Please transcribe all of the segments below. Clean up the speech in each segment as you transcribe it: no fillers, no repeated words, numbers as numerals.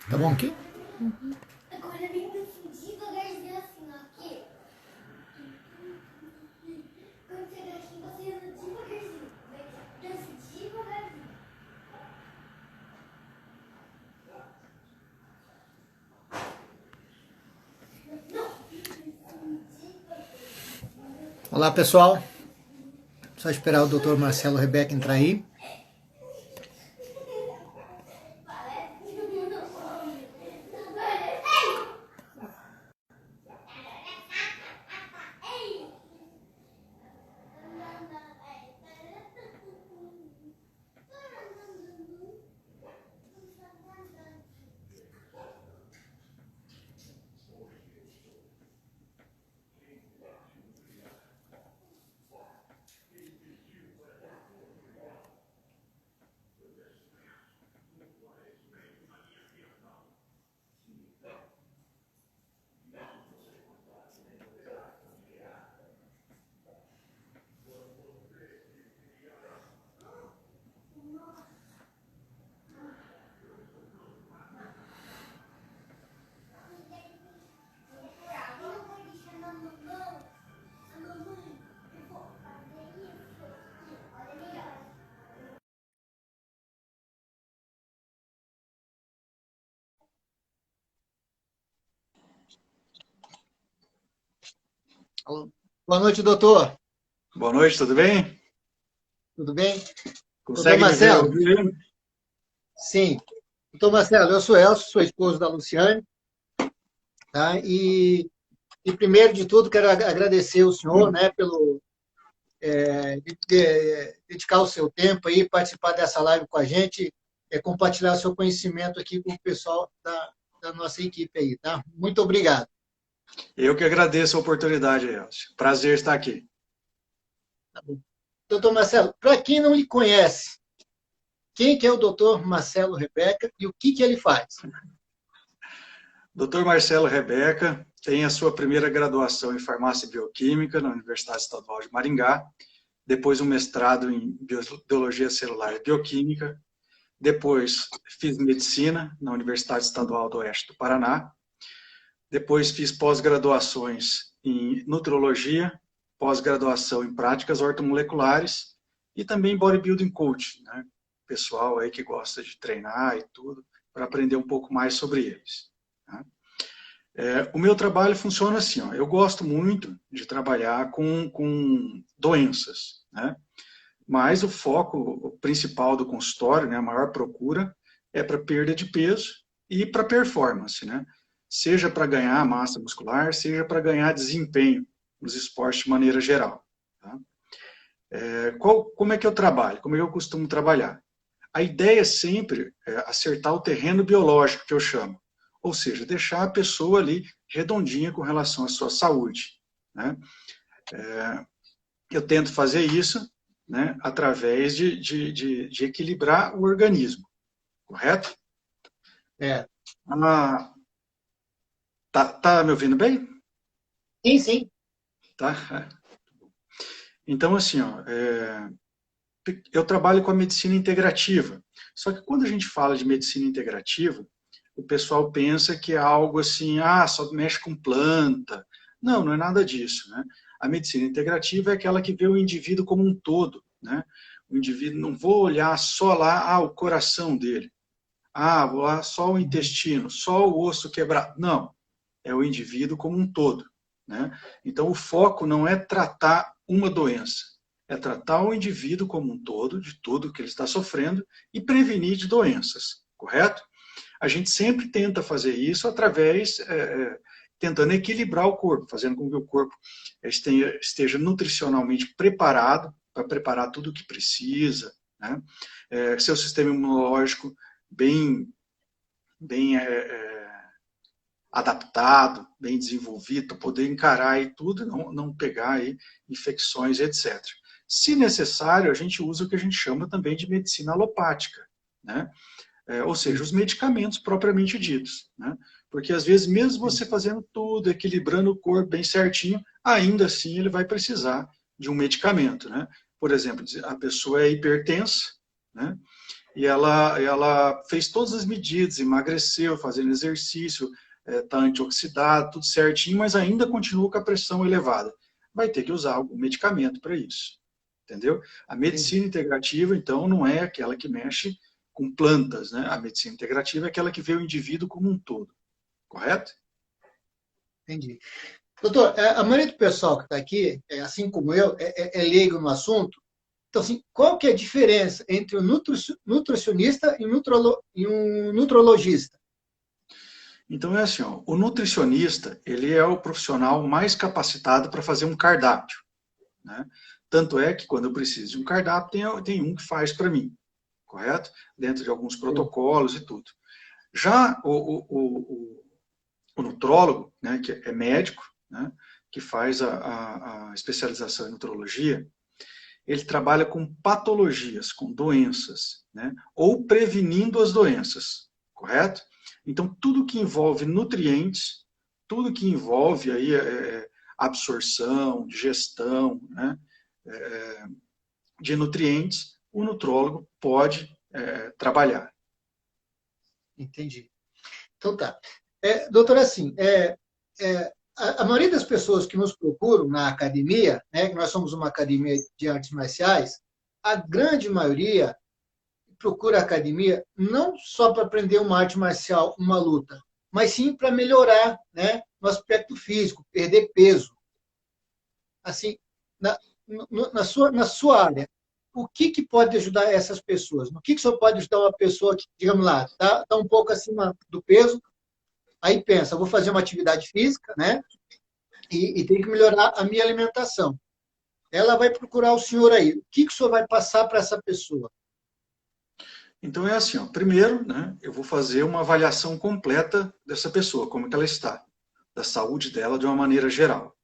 Tá bom aqui? Agora vem devagarzinho assim, ó, aqui. Quando chegar aqui, você anda devagarzinho. Dança devagarzinho. Olá, pessoal. Só esperar o Dr. Marcelo Rebeca entrar aí. Alô. Boa noite, doutor. Boa noite, tudo bem? Tudo bem? Doutor Consegue me ver e Marcelo? ouvir? Sim. Doutor Marcelo, eu sou Elcio, sou esposo da Luciane, tá? E primeiro de tudo, quero agradecer o senhor, né, pelo dedicar o seu tempo aí, participar dessa live com a gente, compartilhar o seu conhecimento aqui com o pessoal da nossa equipe aí, tá? Muito obrigado. Eu que agradeço a oportunidade, Elcio. Prazer estar aqui. Tá bom. Doutor Marcelo, para quem não lhe conhece, quem que é o doutor Marcelo Rebeca e o que ele faz? Dr. Marcelo Rebeca tem a sua primeira graduação em farmácia e bioquímica na Universidade Estadual de Maringá, depois um mestrado em biologia celular e bioquímica, depois fiz medicina na Universidade Estadual do Oeste do Paraná, depois fiz pós-graduações em nutrologia, pós-graduação em práticas ortomoleculares e também bodybuilding coach, né? Pessoal aí que gosta de treinar e tudo, para aprender um pouco mais sobre eles. Tá? O meu trabalho funciona assim, ó, eu gosto muito de trabalhar com doenças, né? Mas o foco principal do consultório, né, a maior procura, é para perda de peso e para performance, né? Seja para ganhar massa muscular, seja para ganhar desempenho nos esportes de maneira geral. Tá? Como é que eu trabalho? Como é que eu costumo trabalhar? A ideia é sempre acertar o terreno biológico, que eu chamo. Ou seja, deixar a pessoa ali redondinha com relação à sua saúde. Né? Eu tento fazer isso, né, através de equilibrar o organismo, correto? É. Ah, tá me ouvindo bem? Sim, sim. Tá? Então, assim, ó, eu trabalho com a medicina integrativa. Só que quando a gente fala de medicina integrativa, o pessoal pensa que é algo assim, só mexe com planta. Não, não é nada disso, né? A medicina integrativa é aquela que vê o indivíduo como um todo, né? O indivíduo, não vou olhar só lá, o coração dele. Vou lá só o intestino, só o osso quebrado. Não, é o indivíduo como um todo, né? Então, o foco não é tratar uma doença, é tratar o indivíduo como um todo, de tudo que ele está sofrendo, e prevenir de doenças, correto? A gente sempre tenta fazer isso através, tentando equilibrar o corpo, fazendo com que o corpo esteja nutricionalmente preparado para preparar tudo o que precisa, né? Seu sistema imunológico bem, bem adaptado, bem desenvolvido, para poder encarar aí tudo e não pegar aí infecções, etc. Se necessário, a gente usa o que a gente chama também de medicina alopática, né? Ou seja, os medicamentos propriamente ditos, né? Porque às vezes, mesmo você fazendo tudo, equilibrando o corpo bem certinho, ainda assim ele vai precisar de um medicamento, né? Por exemplo, a pessoa é hipertensa, né? e ela fez todas as medidas, emagreceu, fazendo exercício, está antioxidado, tudo certinho, mas ainda continua com a pressão elevada. Vai ter que usar algum medicamento para isso, entendeu? A medicina integrativa, então, não é aquela que mexe com plantas, né? A medicina integrativa é aquela que vê o indivíduo como um todo, correto? Entendi. Doutor, a maioria do pessoal que está aqui, assim como eu, é leigo no assunto. Então, assim, qual que é a diferença entre um nutricionista e um nutrologista? Então é assim, ó, o nutricionista, ele é o profissional mais capacitado para fazer um cardápio, né? Tanto é que quando eu preciso de um cardápio, tem um que faz para mim, correto? Dentro de alguns protocolos e tudo. Já o nutrólogo, né, que é médico, né, que faz a especialização em nutrologia, ele trabalha com patologias, com doenças, né, ou prevenindo as doenças, correto? Então, tudo que envolve nutrientes, tudo que envolve aí, absorção, digestão, né, de nutrientes, o nutrólogo pode trabalhar. Entendi. Então tá. Doutor, assim, a maioria das pessoas que nos procuram na academia, né, que nós somos uma academia de artes marciais, a grande maioria procura a academia não só para aprender uma arte marcial, uma luta, mas sim para melhorar, né, no aspecto físico, perder peso. Assim, na sua área, o que pode ajudar essas pessoas? No que o senhor pode ajudar uma pessoa que, digamos lá, está um pouco acima do peso, aí pensa, vou fazer uma atividade física, né? E tem que melhorar a minha alimentação. Ela vai procurar o senhor aí. O que o senhor vai passar para essa pessoa? Então é assim, ó, primeiro, né, eu vou fazer uma avaliação completa dessa pessoa, como que ela está, da saúde dela de uma maneira geral,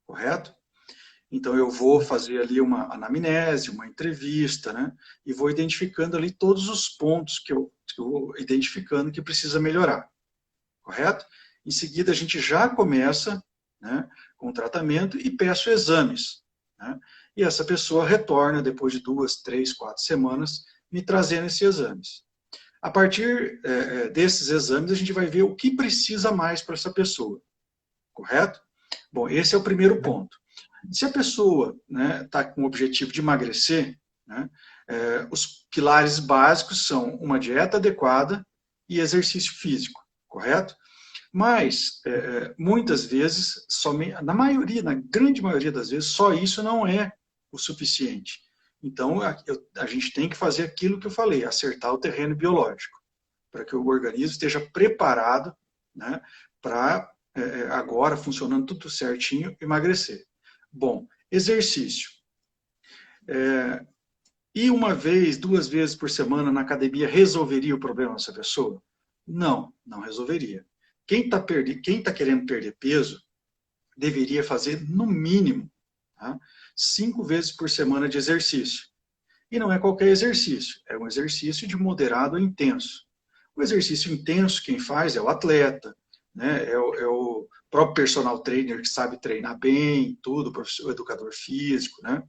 correto? Então eu vou fazer ali uma anamnese, uma entrevista, né, e vou identificando ali todos os pontos que eu vou identificando que precisa melhorar, correto? Em seguida a gente já começa, né, com o tratamento e peço exames, né, e essa pessoa retorna depois de 2, 3, 4 semanas me trazendo esses exames. A partir desses exames, a gente vai ver o que precisa mais para essa pessoa, correto? Bom, esse é o primeiro ponto. Se a pessoa está com o objetivo de emagrecer, né, os pilares básicos são uma dieta adequada e exercício físico, correto? Mas, muitas vezes, na grande maioria das vezes, só isso não é o suficiente. Então, a gente tem que fazer aquilo que eu falei, acertar o terreno biológico, para que o organismo esteja preparado, né, para agora, funcionando tudo certinho, emagrecer. Bom, exercício. E uma vez, 2 vezes por semana na academia resolveria o problema dessa pessoa? Não, não resolveria. Quem tá querendo perder peso deveria fazer, no mínimo, tá, 5 vezes por semana de exercício. E não é qualquer exercício, é um exercício de moderado a intenso. O exercício intenso, quem faz é o atleta, né? É o próprio personal trainer que sabe treinar bem, tudo, o educador físico, né?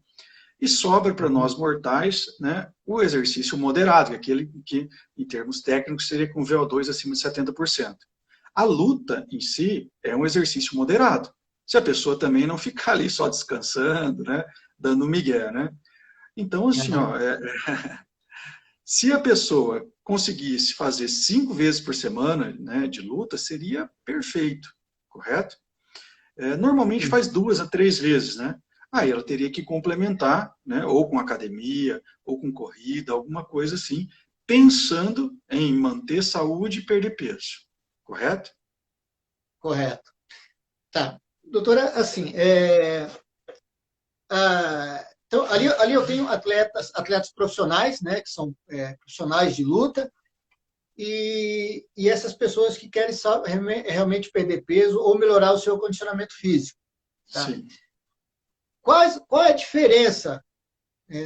E sobra para nós mortais, né, o exercício moderado, que é aquele que, em termos técnicos, seria com VO2 acima de 70%. A luta em si é um exercício moderado. Se a pessoa também não ficar ali só descansando, né, dando migué, né? Então, assim, ó, se a pessoa conseguisse fazer 5 vezes por semana, né, de luta, seria perfeito, correto? Normalmente faz 2 a 3 vezes, né? Aí ela teria que complementar, né, ou com academia, ou com corrida, alguma coisa assim, pensando em manter saúde e perder peso, correto? Correto. Tá. Doutora, assim, então, ali eu tenho atletas profissionais, né, que são profissionais de luta, e essas pessoas que querem realmente perder peso ou melhorar o seu condicionamento físico. Tá? Sim. Qual é a diferença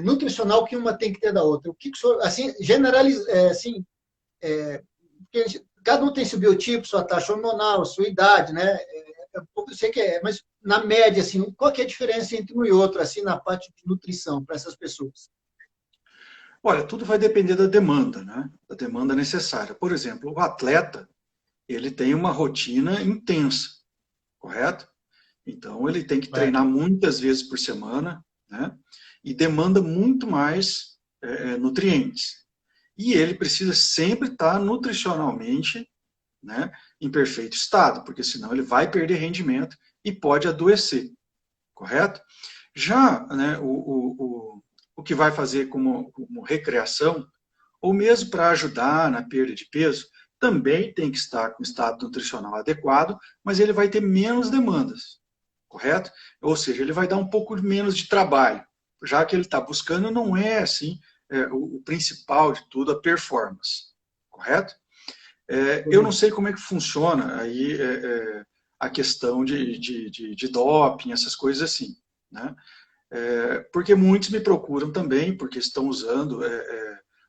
nutricional que uma tem que ter da outra? O que o senhor, assim, assim, cada um tem seu biotipo, sua taxa hormonal, sua idade, né? Eu sei que mas na média, assim, qual que é a diferença entre um e outro, assim, na parte de nutrição para essas pessoas? Olha, tudo vai depender da demanda, né? Da demanda necessária. Por exemplo, o atleta, ele tem uma rotina intensa, correto? Então, ele tem que Correto. treinar muitas vezes por semana, né? E demanda muito mais nutrientes. E ele precisa sempre estar nutricionalmente, né, em perfeito estado, porque senão ele vai perder rendimento e pode adoecer, correto? Já, né, o que vai fazer como recreação, ou mesmo para ajudar na perda de peso, também tem que estar com estado nutricional adequado, mas ele vai ter menos demandas, correto? Ou seja, ele vai dar um pouco menos de trabalho, já que ele está buscando não é assim o principal de tudo, a performance, correto? Eu não sei como é que funciona aí a questão de doping, essas coisas assim, né? Porque muitos me procuram também, porque estão usando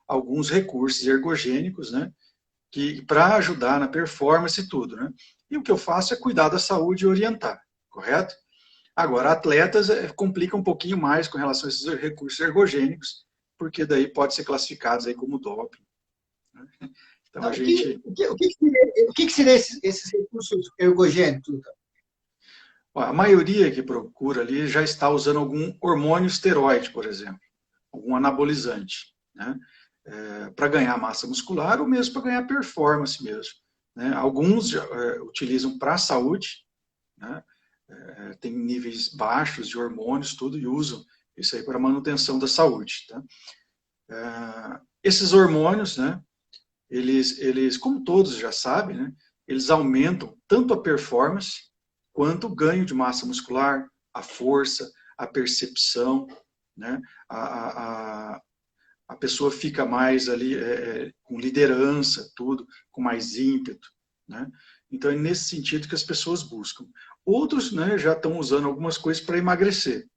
alguns recursos ergogênicos, né? Que para ajudar na performance e tudo, né? E o que eu faço é cuidar da saúde e orientar, correto? Agora, atletas complica um pouquinho mais com relação a esses recursos ergogênicos, porque daí pode ser classificados aí como doping, né? Então Não, a gente... o que seria esses recursos ergogênicos, doutor? A maioria que procura ali já está usando algum hormônio esteroide, por exemplo, algum anabolizante, né? Para ganhar massa muscular ou mesmo para ganhar performance mesmo, né? Alguns utilizam para a saúde, né? Tem níveis baixos de hormônios, tudo, e usam isso aí para manutenção da saúde, tá? Esses hormônios, né? Eles, como todos já sabem, né? Eles aumentam tanto a performance quanto o ganho de massa muscular, a força, a percepção, né? A pessoa fica mais ali com liderança, tudo, com mais ímpeto, né? Então é nesse sentido que as pessoas buscam. Outros, né, já estão usando algumas coisas para emagrecer,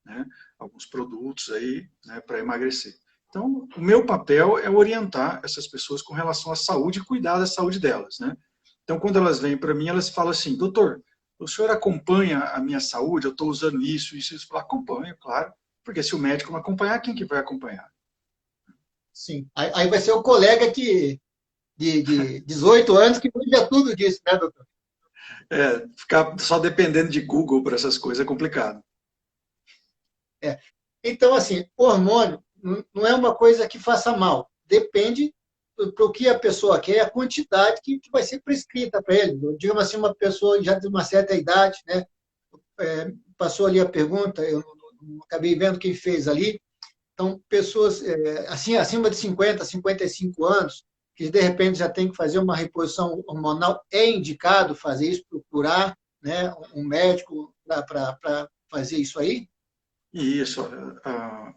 né? Alguns produtos aí, né, para emagrecer. Então, o meu papel é orientar essas pessoas com relação à saúde e cuidar da saúde delas, né? Então, quando elas vêm para mim, elas falam assim, doutor, o senhor acompanha a minha saúde? Eu estou usando isso, isso, isso. Eu falo, acompanho, claro, porque se o médico não acompanhar, quem que vai acompanhar? Sim. Aí vai ser o colega de 18 anos que manja tudo disso, né, doutor? Ficar só dependendo de Google para essas coisas é complicado. Então, assim, hormônio não é uma coisa que faça mal. Depende para o que a pessoa quer, a quantidade que vai ser prescrita para ele. Digamos assim, uma pessoa já de uma certa idade, né? Passou ali a pergunta, eu não acabei vendo quem fez ali. Então, pessoas assim, acima de 50, 55 anos, que de repente já tem que fazer uma reposição hormonal, é indicado fazer isso, procurar, né, um médico para fazer isso aí? E isso,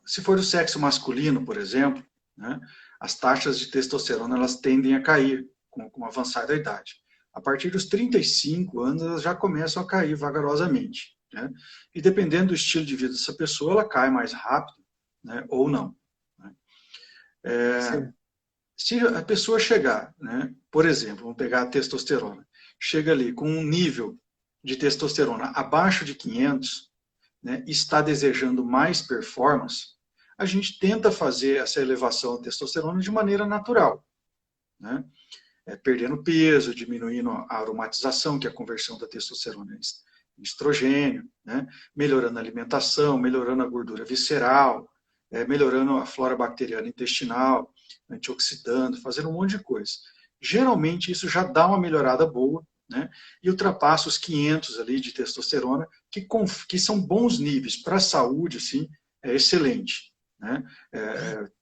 se for do sexo masculino, por exemplo, né, as taxas de testosterona elas tendem a cair com o avançar da idade. A partir dos 35 anos, elas já começam a cair vagarosamente, né? E dependendo do estilo de vida dessa pessoa, ela cai mais rápido, né, ou não, né? Se a pessoa chegar, né, por exemplo, vamos pegar a testosterona, chega ali com um nível de testosterona abaixo de 500, né, está desejando mais performance, a gente tenta fazer essa elevação da testosterona de maneira natural, né? Perdendo peso, diminuindo a aromatização, que é a conversão da testosterona em estrogênio, né? Melhorando a alimentação, melhorando a gordura visceral, melhorando a flora bacteriana intestinal, antioxidando, fazendo um monte de coisa. Geralmente isso já dá uma melhorada boa, né? E ultrapassa os 500 ali de testosterona, que são bons níveis para a saúde, assim, é excelente, né?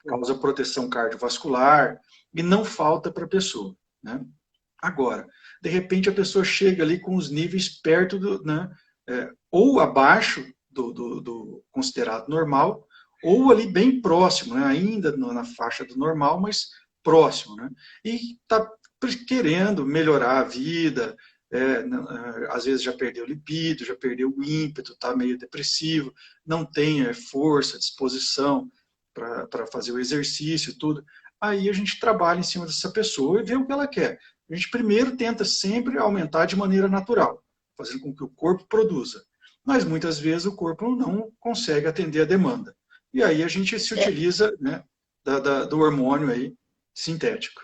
Causa proteção cardiovascular e não falta para a pessoa, né? Agora, de repente a pessoa chega ali com os níveis perto do, né, ou abaixo do considerado normal, ou ali bem próximo, né, ainda na faixa do normal, mas próximo, né? E está querendo melhorar a vida, às vezes já perdeu libido, já perdeu o ímpeto, está meio depressivo, não tem força, disposição para fazer o exercício e tudo. Aí a gente trabalha em cima dessa pessoa e vê o que ela quer. A gente primeiro tenta sempre aumentar de maneira natural, fazendo com que o corpo produza. Mas muitas vezes o corpo não consegue atender a demanda. E aí a gente se utiliza, né, do hormônio aí sintético.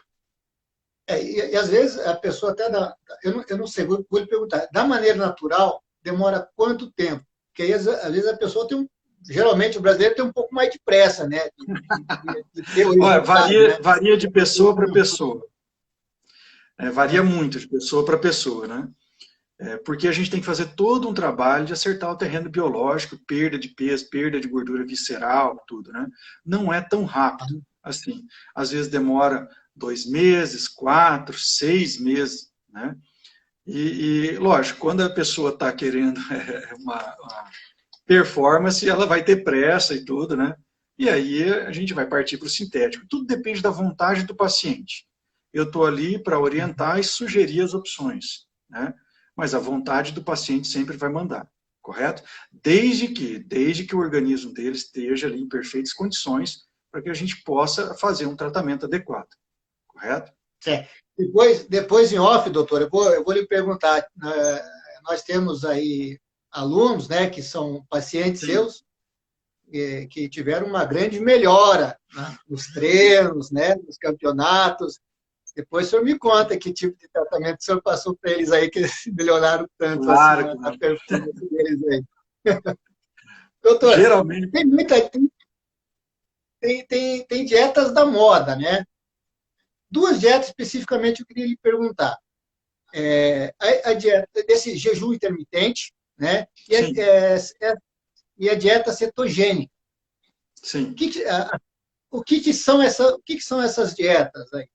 E às vezes a pessoa até dá, eu não sei, vou lhe perguntar, da maneira natural, demora quanto tempo? Porque aí, às vezes a pessoa tem geralmente o brasileiro tem um pouco mais de pressa, né? De ter o Olha, resultado, né? varia de pessoa para pessoa. Varia muito de pessoa para pessoa, né? Porque a gente tem que fazer todo um trabalho de acertar o terreno biológico, perda de peso, perda de gordura visceral, tudo, né? Não é tão rápido assim. Às vezes demora 2 meses, 4, 6 meses, né? E lógico, quando a pessoa está querendo uma performance, ela vai ter pressa e tudo, né? E aí a gente vai partir para o sintético. Tudo depende da vontade do paciente. Eu estou ali para orientar e sugerir as opções, né? Mas a vontade do paciente sempre vai mandar, correto? Desde que o organismo dele esteja ali em perfeitas condições para que a gente possa fazer um tratamento adequado, correto? Certo. Depois em off, doutor, eu vou lhe perguntar, nós temos aí alunos, né, que são pacientes Sim. seus, que tiveram uma grande melhora, né, nos treinos, né, nos campeonatos. Depois o senhor me conta que tipo de tratamento o senhor passou para eles aí, que eles melhoraram tanto Claro, assim, a claro. performance deles aí. Doutor, Geralmente, tem dietas da moda, né? Duas dietas especificamente eu queria lhe perguntar. A dieta desse jejum intermitente, né? sim, E a dieta cetogênica. sim. O que são essas dietas aí?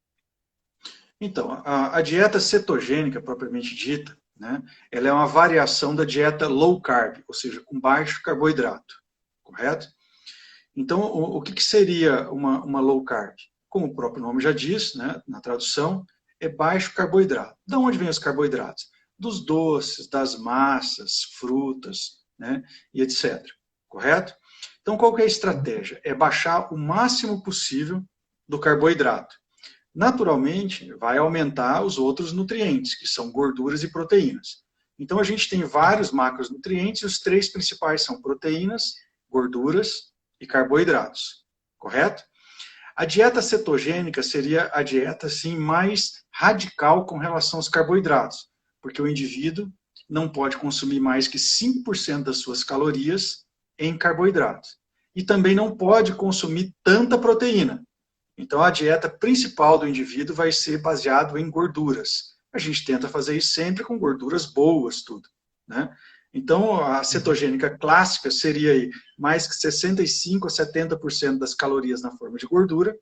Então, a dieta cetogênica, propriamente dita, né, ela é uma variação da dieta low carb, ou seja, com baixo carboidrato, correto? Então, o que seria uma low carb? Como o próprio nome já diz, né, na tradução, é baixo carboidrato. De onde vêm os carboidratos? Dos doces, das massas, frutas, né, e etc. Correto? Então, qual que é a estratégia? É baixar o máximo possível do carboidrato. Naturalmente, vai aumentar os outros nutrientes, que são gorduras e proteínas. Então, a gente tem vários macronutrientes, e os 3 principais são proteínas, gorduras e carboidratos, correto? A dieta cetogênica seria a dieta assim, mais radical com relação aos carboidratos, porque o indivíduo não pode consumir mais que 5% das suas calorias em carboidratos. E também não pode consumir tanta proteína. Então, a dieta principal do indivíduo vai ser baseada em gorduras. A gente tenta fazer isso sempre com gorduras boas, tudo, né? Então, a cetogênica clássica seria aí mais que 65% a 70% das calorias na forma de gordura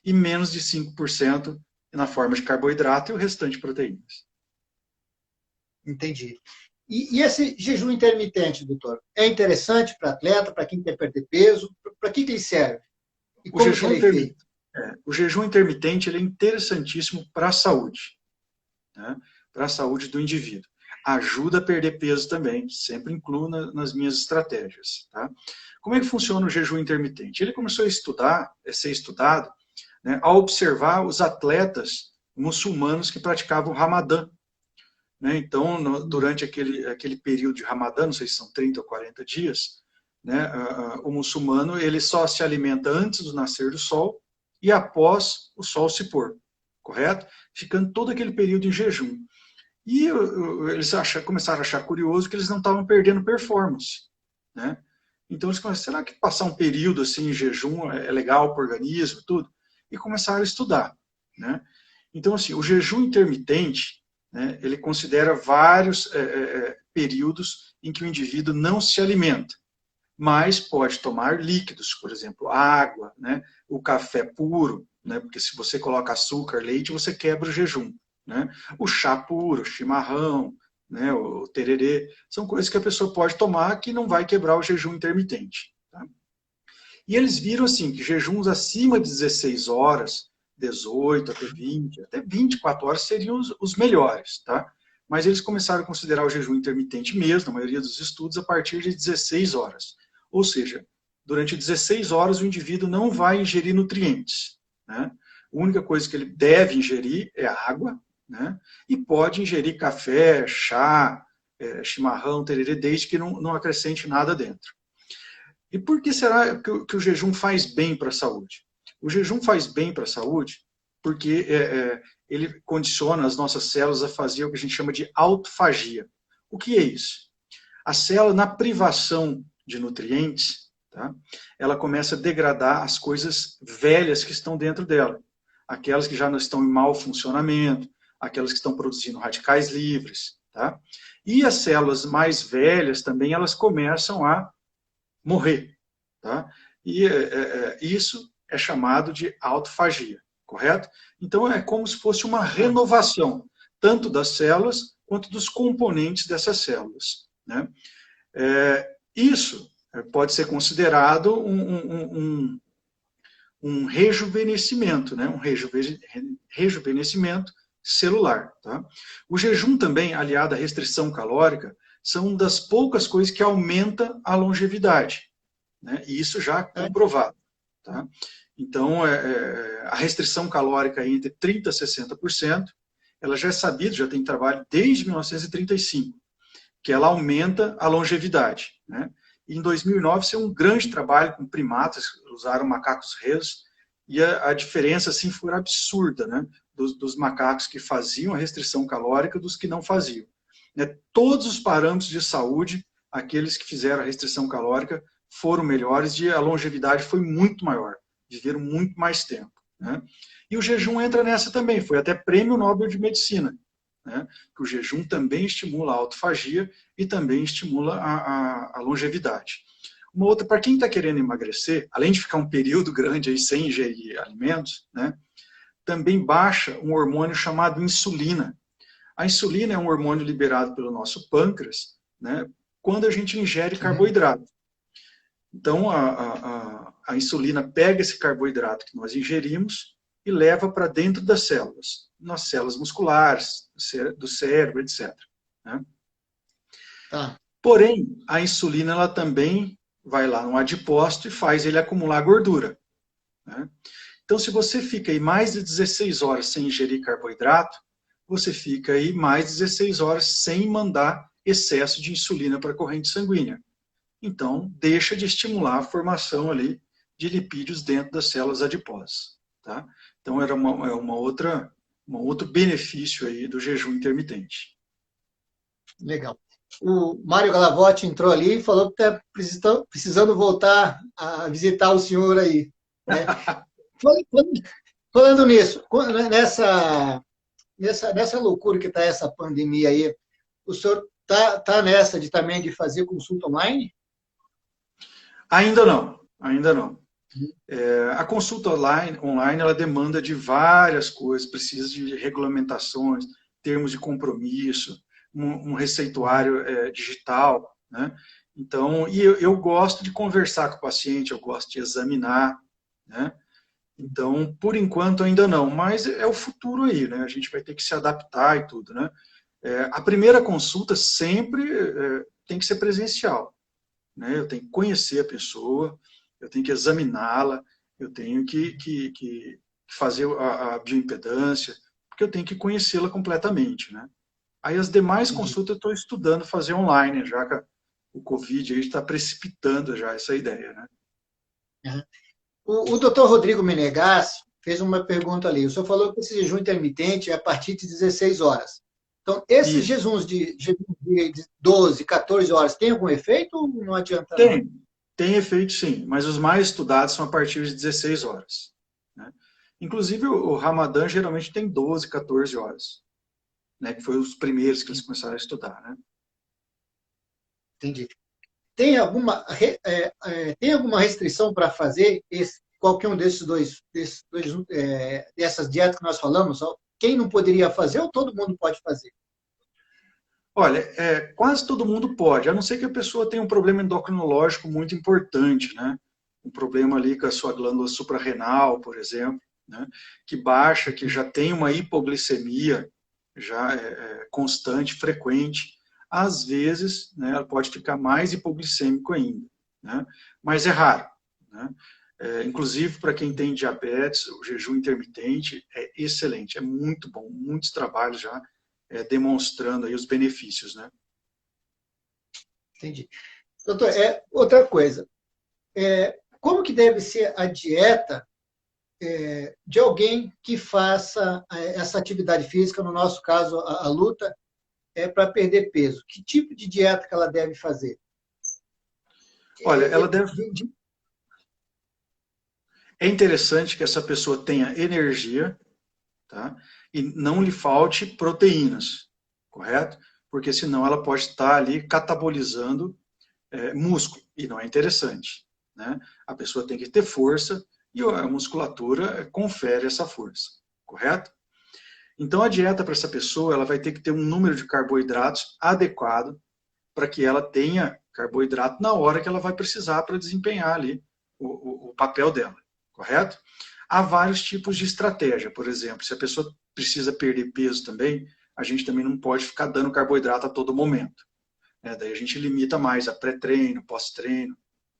e menos de 5% na forma de carboidrato e o restante proteínas. Entendi. E esse jejum intermitente, doutor, é interessante para atleta, para quem quer perder peso? Para que ele serve? E como que ele é feito? O jejum intermitente ele é interessantíssimo para a saúde, né? Para a saúde do indivíduo. Ajuda a perder peso também, sempre incluo nas minhas estratégias. Tá? Como é que funciona o jejum intermitente? Ele começou a ser estudado, né, ao observar os atletas muçulmanos que praticavam o Ramadã. Né? Então, durante aquele período de Ramadã, não sei se são 30 ou 40 dias, né, o muçulmano ele só se alimenta antes do nascer do sol e após o sol se pôr, correto? Ficando todo aquele período em jejum. E eles começaram a achar curioso que eles não estavam perdendo performance, né? Então eles começaram, será que passar um período assim em jejum é legal para o organismo, tudo? E começaram a estudar, né? Então assim, o jejum intermitente, né, ele considera vários períodos em que o indivíduo não se alimenta, mas pode tomar líquidos, por exemplo, água, né, o café puro, né, porque se você coloca açúcar, leite, você quebra o jejum. Né? O chá puro, o chimarrão, né, o tererê, são coisas que a pessoa pode tomar que não vai quebrar o jejum intermitente. Tá? E eles viram assim, que jejuns acima de 16 horas, 18 até 20, até 24 horas seriam os melhores. Tá? Mas eles começaram a considerar o jejum intermitente mesmo, na maioria dos estudos, a partir de 16 horas. Ou seja, durante 16 horas o indivíduo não vai ingerir nutrientes. Né? A única coisa que ele deve ingerir é água, né? E pode ingerir café, chá, chimarrão, tererê, desde que não acrescente nada dentro. E por que será que o jejum faz bem para a saúde? O jejum faz bem para a saúde porque ele condiciona as nossas células a fazer o que a gente chama de autofagia. O que é isso? A célula, na privação de nutrientes, tá, ela começa a degradar as coisas velhas que estão dentro dela. Aquelas que já não estão em mau funcionamento, aquelas que estão produzindo radicais livres. Tá? E as células mais velhas também, elas começam a morrer. Tá? E isso é chamado de autofagia, correto? Então é como se fosse uma renovação, tanto das células quanto dos componentes dessas células. Né? Isso pode ser considerado um rejuvenescimento, né? Um rejuvenescimento celular. Tá? O jejum também, aliado à restrição calórica, são uma das poucas coisas que aumenta a longevidade. Né? E isso já comprovado. Tá? Então, a restrição calórica entre 30% a 60%, ela já é sabida, já tem trabalho desde 1935, que ela aumenta a longevidade. Né? E em 2009, isso é um grande trabalho com primatas, usaram macacos reus, e a diferença assim, foi absurda, né? dos macacos que faziam a restrição calórica dos que não faziam. Né? Todos os parâmetros de saúde, aqueles que fizeram a restrição calórica, foram melhores e a longevidade foi muito maior. Viveram muito mais tempo. Né? E o jejum entra nessa também, foi até prêmio Nobel de Medicina. Né? Que o jejum também estimula a autofagia e também estimula a longevidade. Uma outra, para quem está querendo emagrecer, além de ficar um período grande aí sem ingerir alimentos, né, também baixa um hormônio chamado insulina. A insulina é um hormônio liberado pelo nosso pâncreas, né, quando a gente ingere carboidrato. Então, a insulina pega esse carboidrato que nós ingerimos e leva para dentro das células, nas células musculares, do cérebro, etc. Né? Tá. Porém, a insulina ela também vai lá no adipócito e faz ele acumular gordura. Né? Então, se você fica aí mais de 16 horas sem ingerir carboidrato, você fica aí mais de 16 horas sem mandar excesso de insulina para a corrente sanguínea. Então, deixa de estimular a formação ali de lipídios dentro das células adiposas. Tá? Então, era um outro benefício aí do jejum intermitente. Legal. O Mário Galavotti entrou ali e falou que está precisando voltar a visitar o senhor aí. Né? Falando nisso, nessa loucura que está essa pandemia aí, o senhor está nessa também de fazer consulta online? Ainda não, ainda não. A consulta online ela demanda de várias coisas, precisa de regulamentações, termos de compromisso, um receituário digital. Né? Então, e eu gosto de conversar com o paciente, eu gosto de examinar. Né? Então, por enquanto ainda não, mas é o futuro aí, né? A gente vai ter que se adaptar e tudo. Né? A primeira consulta sempre tem que ser presencial. Né? Eu tenho que conhecer a pessoa, eu tenho que examiná-la, eu tenho que fazer a bioimpedância, porque eu tenho que conhecê-la completamente. Né? Aí as demais consultas eu estou estudando fazer online, já que o Covid está precipitando já essa ideia. Né? O doutor Rodrigo Menegas fez uma pergunta ali. O senhor falou que esse jejum intermitente é a partir de 16 horas. Então, esses jejuns de 12, 14 horas, tem algum efeito ou não adianta? Tem efeito sim, mas os mais estudados são a partir de 16 horas. Né? Inclusive, o Ramadã geralmente tem 12, 14 horas. Né? Que foi os primeiros que eles começaram a estudar. Né? Entendi. Tem alguma restrição para fazer qualquer um dessas dietas que nós falamos? Quem não poderia fazer ou todo mundo pode fazer? Olha, quase todo mundo pode, a não ser que a pessoa tenha um problema endocrinológico muito importante, né? Um problema ali com a sua glândula suprarrenal, por exemplo, né? Que baixa, que já tem uma hipoglicemia já constante, frequente. Às vezes, né, ela pode ficar mais hipoglicêmico ainda, né? Mas é raro. Né? Inclusive, para quem tem diabetes, o jejum intermitente é excelente, é muito bom, muitos trabalhos já demonstrando aí os benefícios. Né? Entendi. Doutor, outra coisa, como que deve ser a dieta de alguém que faça essa atividade física, no nosso caso, a luta, para perder peso? Que tipo de dieta que ela deve fazer? Olha, ela deve... É interessante que essa pessoa tenha energia, tá? E não lhe falte proteínas, correto? Porque senão ela pode estar ali catabolizando músculo, e não é interessante, né? A pessoa tem que ter força, e a musculatura confere essa força, correto? Então a dieta para essa pessoa, ela vai ter que ter um número de carboidratos adequado para que ela tenha carboidrato na hora que ela vai precisar para desempenhar ali o papel dela, correto? Há vários tipos de estratégia, por exemplo, se a pessoa precisa perder peso também, a gente também não pode ficar dando carboidrato a todo momento, né? Daí a gente limita mais a pré-treino, pós-treino,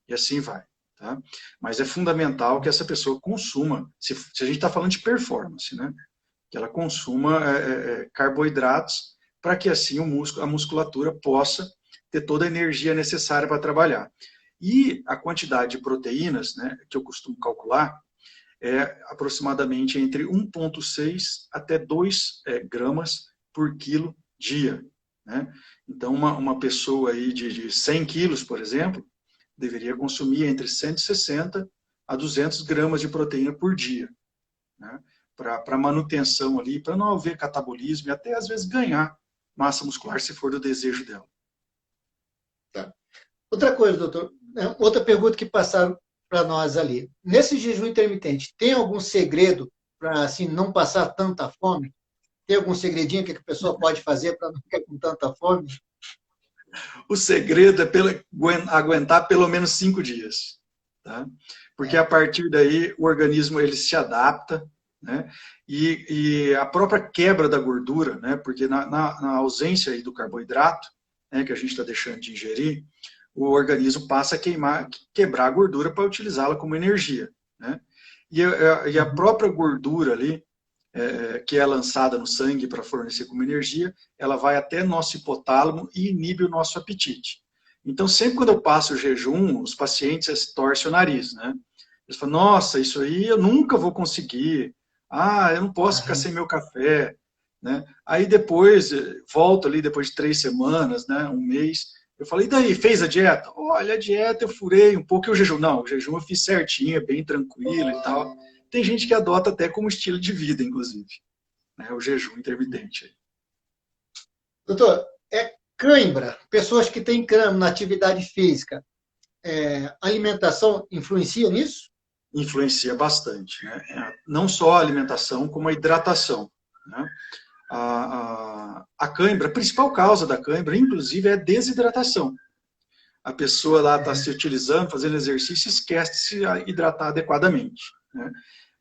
e assim vai. Tá? Mas é fundamental que essa pessoa consuma, se a gente está falando de performance, né? Que ela consuma carboidratos para que assim a musculatura possa ter toda a energia necessária para trabalhar. E a quantidade de proteínas, né, que eu costumo calcular é aproximadamente entre 1,6 até 2 gramas por quilo dia, né? Então, uma pessoa aí de 100 quilos, por exemplo, deveria consumir entre 160 a 200 gramas de proteína por dia, né? Para manutenção ali, para não haver catabolismo e até às vezes ganhar massa muscular se for do desejo dela. Tá. Outra coisa, doutor, outra pergunta que passaram para nós ali. Nesse jejum intermitente, tem algum segredo para assim, não passar tanta fome? Tem algum segredinho que a pessoa pode fazer para não ficar com tanta fome? O segredo é aguentar pelo menos 5 dias. Tá? Porque a partir daí o organismo ele se adapta, né? E a própria quebra da gordura, né? Porque na ausência aí do carboidrato, né, que a gente está deixando de ingerir, o organismo passa a quebrar a gordura para utilizá-la como energia, né? E a própria gordura ali, que é lançada no sangue para fornecer como energia, ela vai até nosso hipotálamo e inibe o nosso apetite. Então, sempre quando eu passo o jejum, os pacientes torcem o nariz, né? Eles falam, nossa, isso aí eu nunca vou conseguir. Ah, eu não posso ficar sem meu café, né? Aí depois, volto ali depois de 3 semanas, né, um mês, eu falei, e daí, fez a dieta? Olha, a dieta eu furei um pouco, e o jejum? Não, o jejum eu fiz certinho, é bem tranquilo e tal. Tem gente que adota até como estilo de vida, inclusive, né, o jejum intermitente. Doutor, cãibra, pessoas que têm cãibra na atividade física, a alimentação influencia nisso? Influencia bastante, né? Não só a alimentação, como a hidratação, né? A cãibra, a principal causa da cãibra, inclusive, é a desidratação. A pessoa lá está se utilizando, fazendo exercício, esquece de se hidratar adequadamente, né?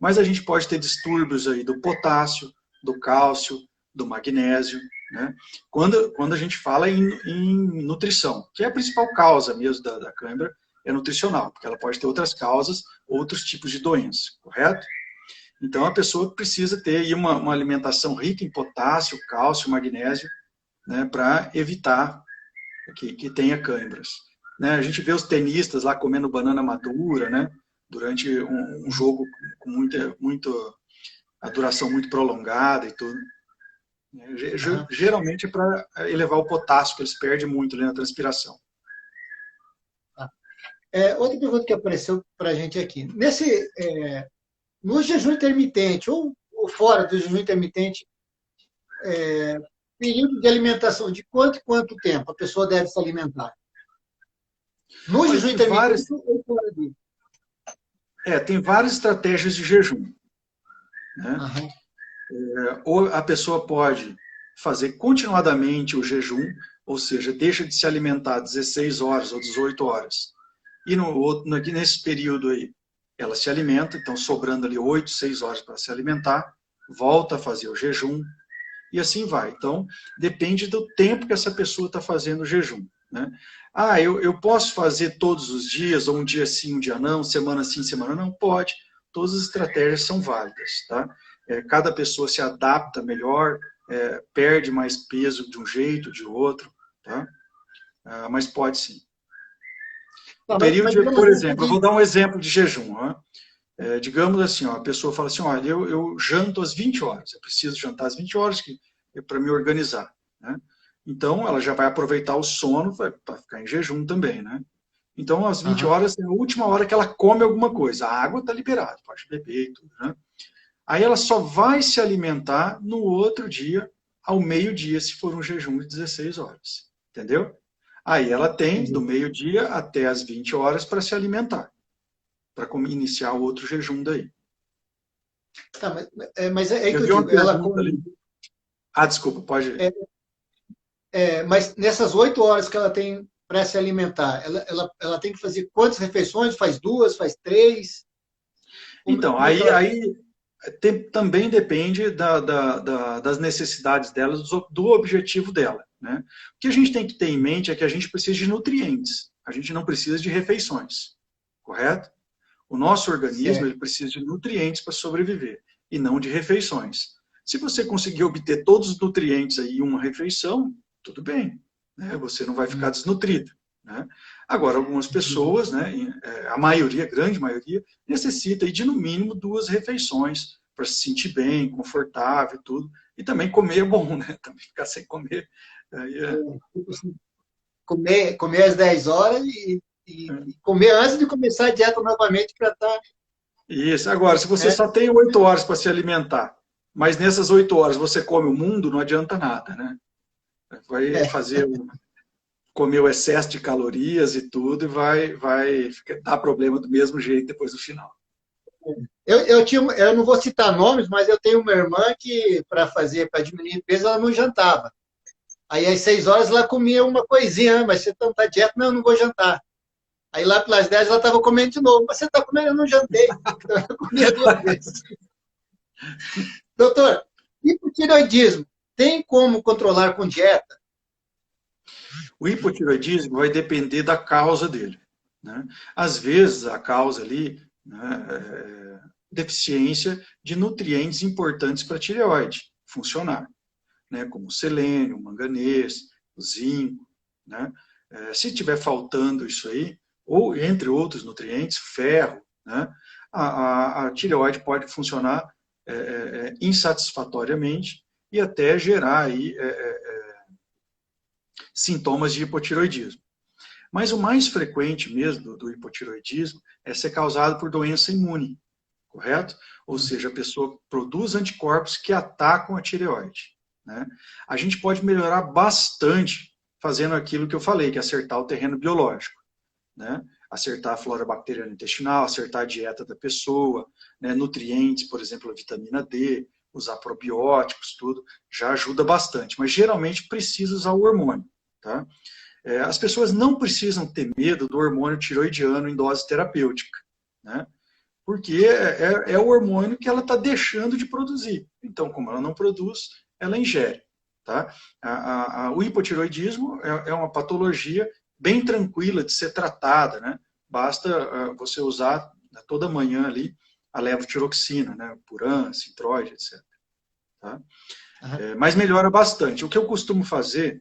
Mas a gente pode ter distúrbios aí do potássio, do cálcio, do magnésio, né? Quando a gente fala em nutrição, que é a principal causa mesmo da cãibra, é nutricional, porque ela pode ter outras causas, outros tipos de doença, correto? Então a pessoa precisa ter aí uma alimentação rica em potássio, cálcio, magnésio, né, para evitar que tenha cãibras. Né? A gente vê os tenistas lá comendo banana madura, né, durante um jogo com a duração muito prolongada e tudo. Geralmente é para elevar o potássio, que eles perdem muito ali na transpiração. Outra pergunta que apareceu para a gente aqui. No jejum intermitente, ou fora do jejum intermitente, período de alimentação, de quanto em quanto tempo a pessoa deve se alimentar? No jejum intermitente ou fora disso? Tem várias estratégias de jejum, né? Ou a pessoa pode fazer continuadamente o jejum, ou seja, deixa de se alimentar 16 horas ou 18 horas. E nesse período aí, ela se alimenta, então sobrando ali 8, 6 horas para se alimentar, volta a fazer o jejum, e assim vai. Então, depende do tempo que essa pessoa está fazendo o jejum, né? Eu posso fazer todos os dias, ou um dia sim, um dia não, semana sim, semana não? Pode. Todas as estratégias são válidas, tá? Cada pessoa se adapta melhor, perde mais peso de um jeito, de outro, tá? Mas pode sim. Por exemplo, eu vou dar um exemplo de jejum. digamos assim, ó, a pessoa fala assim, olha, eu janto às 20 horas, eu preciso jantar às 20 horas para me organizar, né? Então, ela já vai aproveitar o sono para ficar em jejum também, né? Então, às 20 Aham. horas é a última hora que ela come alguma coisa. A água está liberada, pode beber e tudo, né? Aí ela só vai se alimentar no outro dia, ao meio-dia, se for um jejum de 16 horas. Entendeu? Aí ela tem do Entendi. meio-dia até as 20 horas para se alimentar, para iniciar o outro jejum daí. Tá, mas é aí que Eu eu vi uma digo, ela pergunta come. ali. Ah, desculpa, pode. É, mas nessas 8 horas que ela tem para se alimentar, ela tem que fazer quantas refeições? Faz duas, faz três? Então, Como é que ela. também depende das necessidades dela, do objetivo dela, né? O que a gente tem que ter em mente é que a gente precisa de nutrientes, a gente não precisa de refeições, correto? O nosso organismo Certo. ele precisa de nutrientes para sobreviver, e não de refeições. Se você conseguir obter todos os nutrientes aí em uma refeição, tudo bem, né? Você não vai ficar Hum, desnutrido, né? Agora, algumas entendi. pessoas, né, a maioria, a grande maioria, necessita aí de no mínimo 2 refeições para se sentir bem, confortável e tudo. E também comer é bom, né? Também ficar sem comer. Aí Tipo assim, comer às 10 horas e comer antes de começar a dieta novamente para estar. isso. Agora, se você Né? só tem 8 horas para se alimentar, mas nessas 8 horas você come o mundo, não adianta nada, né? Vai É. comer o excesso de calorias e tudo, e vai dar problema do mesmo jeito depois do final. Eu não vou citar nomes, mas eu tenho uma irmã que, para diminuir peso, ela não jantava. Aí, às 6 horas, ela comia uma coisinha, mas você não está dieta? Não, eu não vou jantar. Aí, lá pelas 10, ela estava comendo de novo. Mas você está comendo? Eu não jantei. Então, eu comia 2 vezes. Doutor, hipotireoidismo, tem como controlar com dieta? O hipotireoidismo vai depender da causa dele, né? Às vezes, a causa ali, né, é deficiência de nutrientes importantes para a tireoide funcionar, né, como selênio, manganês, zinco, né? Se tiver faltando isso aí, ou entre outros nutrientes, ferro, né, a tireoide pode funcionar insatisfatoriamente e até gerar aí, sintomas de hipotireoidismo. Mas o mais frequente mesmo do hipotireoidismo é ser causado por doença imune, correto? Ou seja, a pessoa produz anticorpos que atacam a tireoide, né? A gente pode melhorar bastante fazendo aquilo que eu falei, que é acertar o terreno biológico, né? Acertar a flora bacteriana intestinal, acertar a dieta da pessoa, né? Nutrientes, por exemplo, a vitamina D, usar probióticos, tudo, já ajuda bastante. Mas geralmente precisa usar o hormônio, tá? As pessoas não precisam ter medo do hormônio tiroidiano em dose terapêutica, né? Porque é o hormônio que ela está deixando de produzir. Então, como ela não produz, ela ingere. Tá? O hipotiroidismo é uma patologia bem tranquila de ser tratada, né? Basta você usar toda manhã ali a levotiroxina, né? Puran, Sintroid, etc. Tá? Aham. Mas melhora bastante. O que eu costumo fazer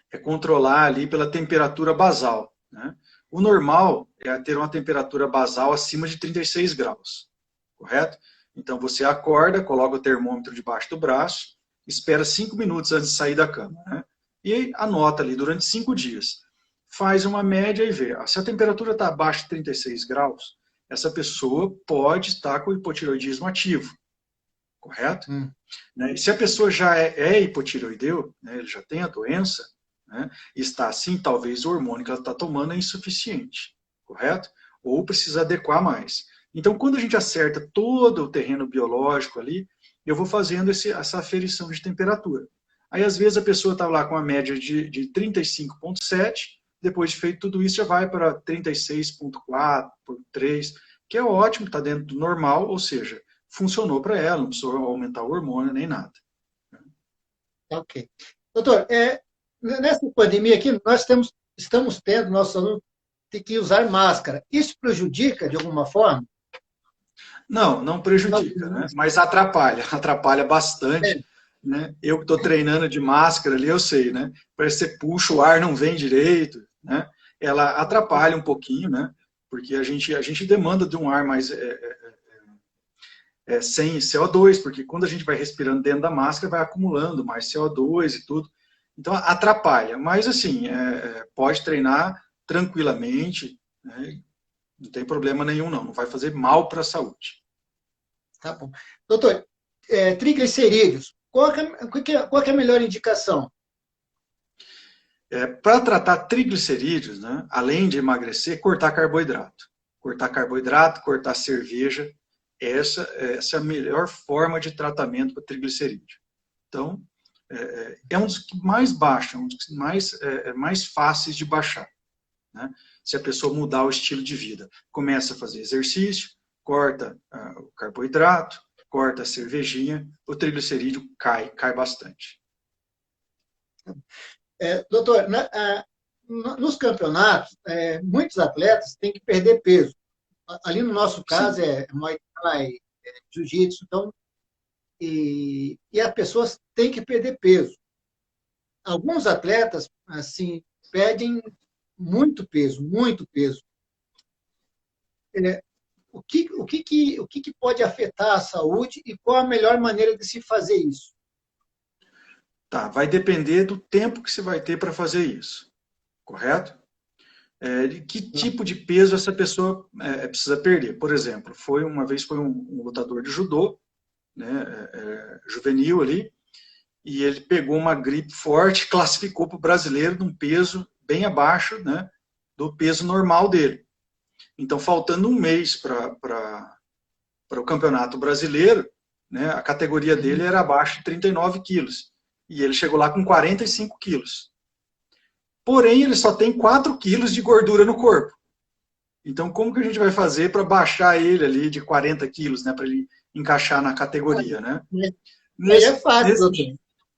é controlar ali pela temperatura basal, né? O normal é ter uma temperatura basal acima de 36 graus, correto? Então você acorda, coloca o termômetro debaixo do braço, espera 5 minutos antes de sair da cama, né? E anota ali durante 5 dias. Faz uma média e vê. Se a temperatura está abaixo de 36 graus, essa pessoa pode estar com hipotireoidismo ativo, correto? Hum. Né? E se a pessoa já é hipotireoideu, né, ele já tem a doença, né, está assim, talvez o hormônio que ela está tomando é insuficiente, correto? Ou precisa adequar mais. Então, quando a gente acerta todo o terreno biológico ali, eu vou fazendo essa aferição de temperatura. Aí, às vezes, a pessoa está lá com a média de 35,7, depois de feito tudo isso, já vai para 36,4, por 3, que é ótimo, está dentro do normal, ou seja, funcionou para ela, não precisou aumentar o hormônio nem nada. Ok. Doutor, nessa pandemia aqui, estamos tendo, nossos alunos têm que usar máscara. Isso prejudica de alguma forma? Não, não Não, prejudica, né? Mas atrapalha, atrapalha é, bastante, né? Eu que estou treinando de máscara ali, eu sei, né? Parece que você puxa, o ar não vem direito, né? Ela atrapalha um pouquinho, né? porque a gente demanda de um ar mais sem CO2, porque quando a gente vai respirando dentro da máscara, vai acumulando mais CO2 e tudo. Então, atrapalha. Mas, assim, pode treinar tranquilamente, né? Não tem problema nenhum, não. Não vai fazer mal para a saúde. Tá bom. Doutor, triglicerídeos, qual que é a melhor indicação? Para tratar triglicerídeos, né, além de emagrecer, cortar carboidrato. Cortar carboidrato, cortar cerveja, essa é a melhor forma de tratamento para triglicerídeo. Então, é um dos que mais baixam, um dos mais fáceis de baixar, né? Se a pessoa mudar o estilo de vida. Começa a fazer exercício, corta o carboidrato, corta a cervejinha, o triglicerídeo cai bastante. Doutor, nos campeonatos, muitos atletas têm que perder peso. Ali no nosso caso é Muay Thai, Jiu-Jitsu, então, e as pessoas têm que perder peso. Alguns atletas, assim, perdem muito peso, muito peso. O que pode afetar a saúde e qual a melhor maneira de se fazer isso? Tá, vai depender do tempo que você vai ter para fazer isso, correto? De que tipo de peso essa pessoa precisa perder. Por exemplo, uma vez foi um lutador de judô, né, juvenil ali, e ele pegou uma gripe forte, classificou para o brasileiro num peso bem abaixo, né, do peso normal dele. Então, faltando um mês para o campeonato brasileiro, né, a categoria dele era abaixo de 39 quilos. E ele chegou lá com 45 quilos. Porém, ele só tem 4 quilos de gordura no corpo. Então, como que a gente vai fazer para baixar ele ali de 40 quilos, né, para ele encaixar na categoria, né? Aí é fácil, doutor.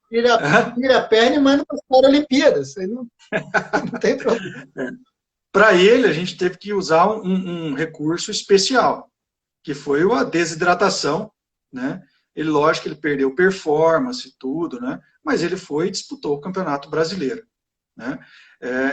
Tira a perna e manda para as Paralimpíadas. Não tem problema. Para ele, a gente teve que usar um recurso especial, que foi a desidratação, né? Ele, lógico que ele perdeu performance e tudo, né? Mas ele foi e disputou o Campeonato Brasileiro, né?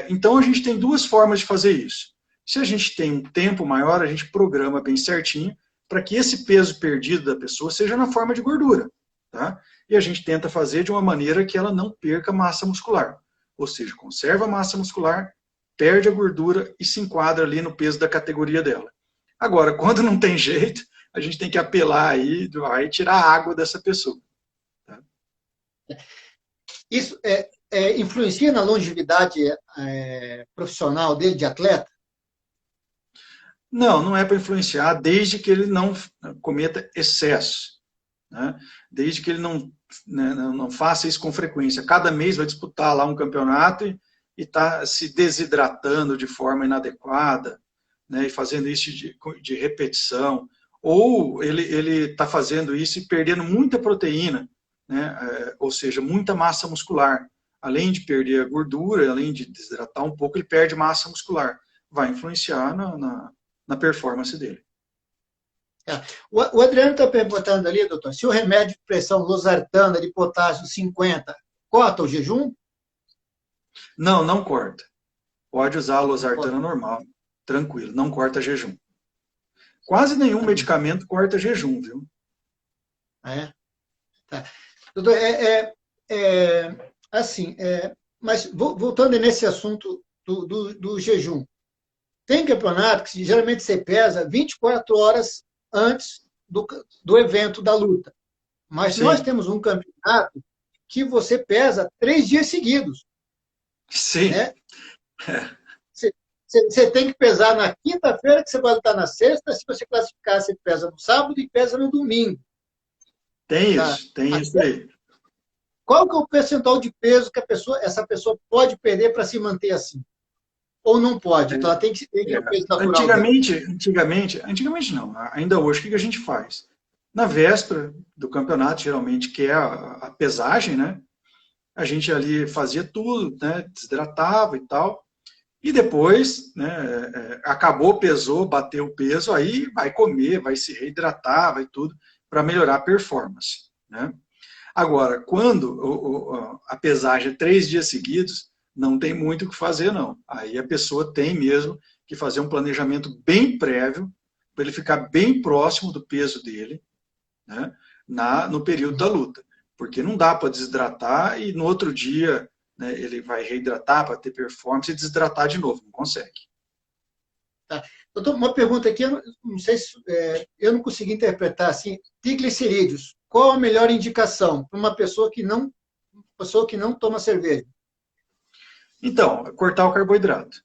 Então, a gente tem duas formas de fazer isso. Se a gente tem um tempo maior, a gente programa bem certinho para que esse peso perdido da pessoa seja na forma de gordura, tá? E a gente tenta fazer de uma maneira que ela não perca massa muscular. Ou seja, conserva a massa muscular, perde a gordura e se enquadra ali no peso da categoria dela. Agora, quando não tem jeito, a gente tem que apelar aí e tirar a água dessa pessoa. Tá? Isso influencia na longevidade profissional dele, de atleta? Não, não é para influenciar, desde que ele não cometa excesso, né? Desde que ele não faça isso com frequência. Cada mês vai disputar lá um campeonato e está se desidratando de forma inadequada, né? E fazendo isso de repetição. Ou ele está fazendo isso e perdendo muita proteína, né? Ou seja, muita massa muscular. Além de perder a gordura, além de desidratar um pouco, ele perde massa muscular. Vai influenciar na performance dele. O Adriano está perguntando ali, doutor, se o remédio de pressão losartana de potássio 50 corta o jejum? Não, não corta. Pode usar a losartana normal, tranquilo, não corta jejum. Quase nenhum medicamento corta jejum, viu? Tá. Doutor, mas voltando nesse assunto do jejum, tem campeonato que geralmente você pesa 24 horas antes do evento da luta. Mas sim, nós temos um campeonato que você pesa 3 dias seguidos. Sim. Né? Você tem que pesar na quinta-feira, que você vai lutar na sexta. Se você classificar, você pesa no sábado e pesa no domingo. Tem isso, tem isso aí. Qual que é o percentual de peso que essa pessoa pode perder para se manter assim? Ou não pode? Então ela tem que ter o peso natural. Antigamente não. Ainda hoje, o que a gente faz? Na véspera do campeonato, geralmente, que é a pesagem, né? A gente ali fazia tudo, né? Desidratava e tal. E depois, né? Acabou, pesou, bateu o peso, aí vai comer, vai se reidratar, vai tudo, para melhorar a performance, né? Agora, quando a pesagem é 3 dias seguidos, não tem muito o que fazer, não. Aí a pessoa tem mesmo que fazer um planejamento bem prévio, para ele ficar bem próximo do peso dele, né, no período da luta. Porque não dá para desidratar e no outro dia, né, ele vai reidratar para ter performance e desidratar de novo, não consegue. Tá. Doutor, uma pergunta aqui, eu não sei se eu não consegui interpretar assim, triglicerídeos, qual a melhor indicação para uma pessoa que não toma cerveja? Então, cortar o carboidrato.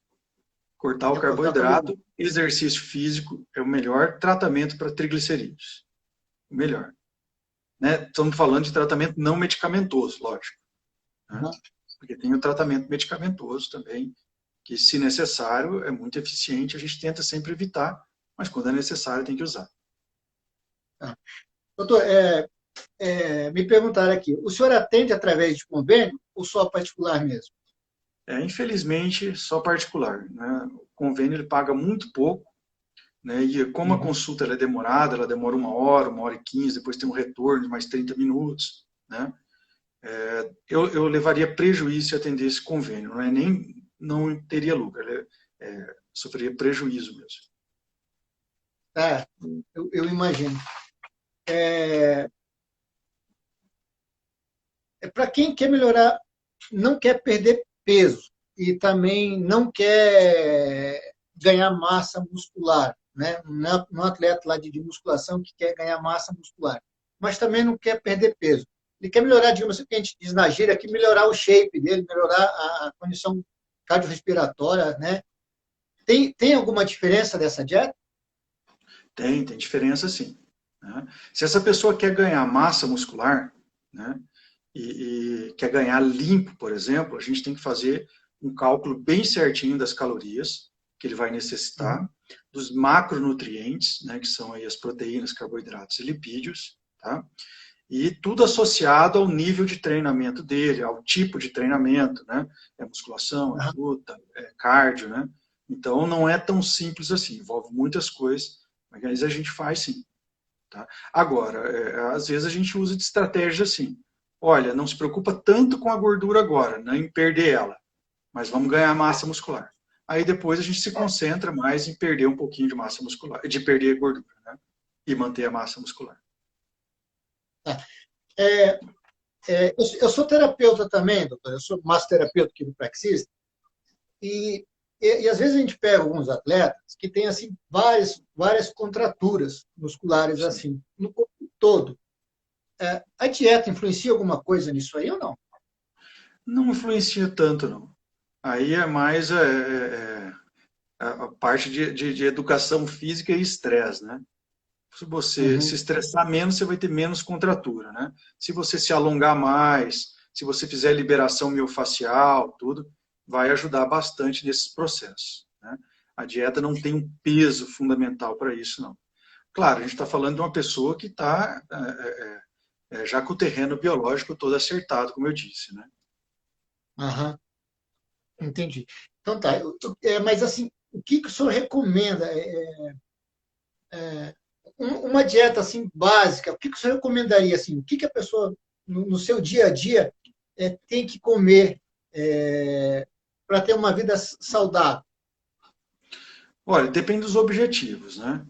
Cortar o carboidrato, exercício físico é o melhor tratamento para triglicerídeos. O melhor. Né? Estamos falando de tratamento não medicamentoso, lógico. Né? Porque tem o tratamento medicamentoso também, que, se necessário, é muito eficiente, a gente tenta sempre evitar, mas quando é necessário tem que usar. Doutor, me perguntaram aqui, o senhor atende através de convênio ou só particular mesmo? Infelizmente, só particular. Né? O convênio ele paga muito pouco, né? E como a consulta ela é demorada, ela demora 1 hora e 15, depois tem um retorno de mais 30 minutos, né? Eu levaria prejuízo se atender esse convênio, não teria lucro, sofreria prejuízo mesmo. Eu imagino. Para quem quer melhorar, não quer perder peso e também não quer ganhar massa muscular, né? Não é um atleta lá de musculação que quer ganhar massa muscular, mas também não quer perder peso. Ele quer melhorar, digamos assim, o que a gente diz na gíria, aqui, melhorar o shape dele, melhorar a condição cardiorrespiratória, né? Tem alguma diferença dessa dieta? Tem diferença sim. Né? Se essa pessoa quer ganhar massa muscular, né, e quer ganhar limpo, por exemplo, a gente tem que fazer um cálculo bem certinho das calorias que ele vai necessitar, dos macronutrientes, né, que são aí as proteínas, carboidratos e lipídios, tá? E tudo associado ao nível de treinamento dele, ao tipo de treinamento, né? É musculação, é luta, é cardio, né? Então não é tão simples assim, envolve muitas coisas, mas a gente faz sim. Tá? Agora, às vezes a gente usa de estratégias assim. Olha, não se preocupa tanto com a gordura agora, não em perder ela, mas vamos ganhar massa muscular. Aí depois a gente se concentra mais em perder um pouquinho de massa muscular, de perder gordura, né? E manter a massa muscular. Eu sou terapeuta também, doutor, eu sou massoterapeuta quiropraxista, e às vezes a gente pega alguns atletas que têm assim, várias contraturas musculares assim, no corpo todo. A dieta influencia alguma coisa nisso aí ou não? Não influencia tanto, não. Aí é mais a parte de educação física e estresse, né? Se você se estressar menos, você vai ter menos contratura, né? Se você se alongar mais, se você fizer liberação miofascial, tudo, vai ajudar bastante nesses processos, né? A dieta não tem um peso fundamental para isso, não. Claro, a gente está falando de uma pessoa que está já com o terreno biológico todo acertado, como eu disse, né? Entendi. Então tá. Mas assim, o que o senhor recomenda? Uma dieta assim básica, o que o senhor recomendaria assim? O que a pessoa no seu dia a dia tem que comer para ter uma vida saudável? Olha, depende dos objetivos, né?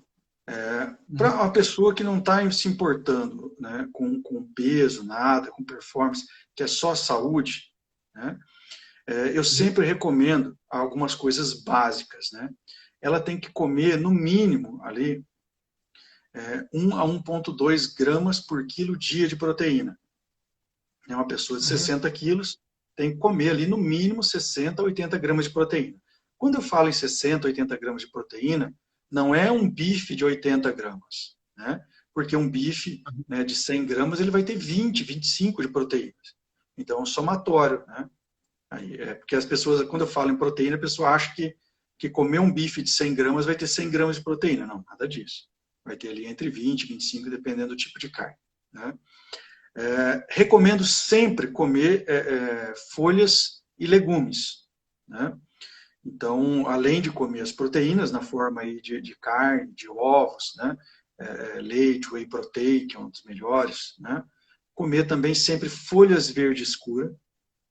Para uma pessoa que não está se importando, né, com peso, nada, com performance, que é só saúde, né? Eu sempre recomendo algumas coisas básicas, né? Ela tem que comer, no mínimo, ali, 1 a 1,2 gramas por quilo dia de proteína. Uma pessoa de 60 quilos tem que comer ali, no mínimo, 60 a 80 gramas de proteína. Quando eu falo em 60, 80 gramas de proteína, não é um bife de 80 gramas, né? Porque um bife, né, de 100 gramas, ele vai ter 20, 25 de proteínas. Então, é um somatório, né? Porque as pessoas, quando eu falo em proteína, a pessoa acha que comer um bife de 100 gramas vai ter 100 gramas de proteína. Não, nada disso. Vai ter ali entre 20 e 25, dependendo do tipo de carne, né? Recomendo sempre comer folhas e legumes, né? Então, além de comer as proteínas na forma aí de carne, de ovos, né? Leite, whey protein, que é um dos melhores, né? Comer também sempre folhas verdes escuras,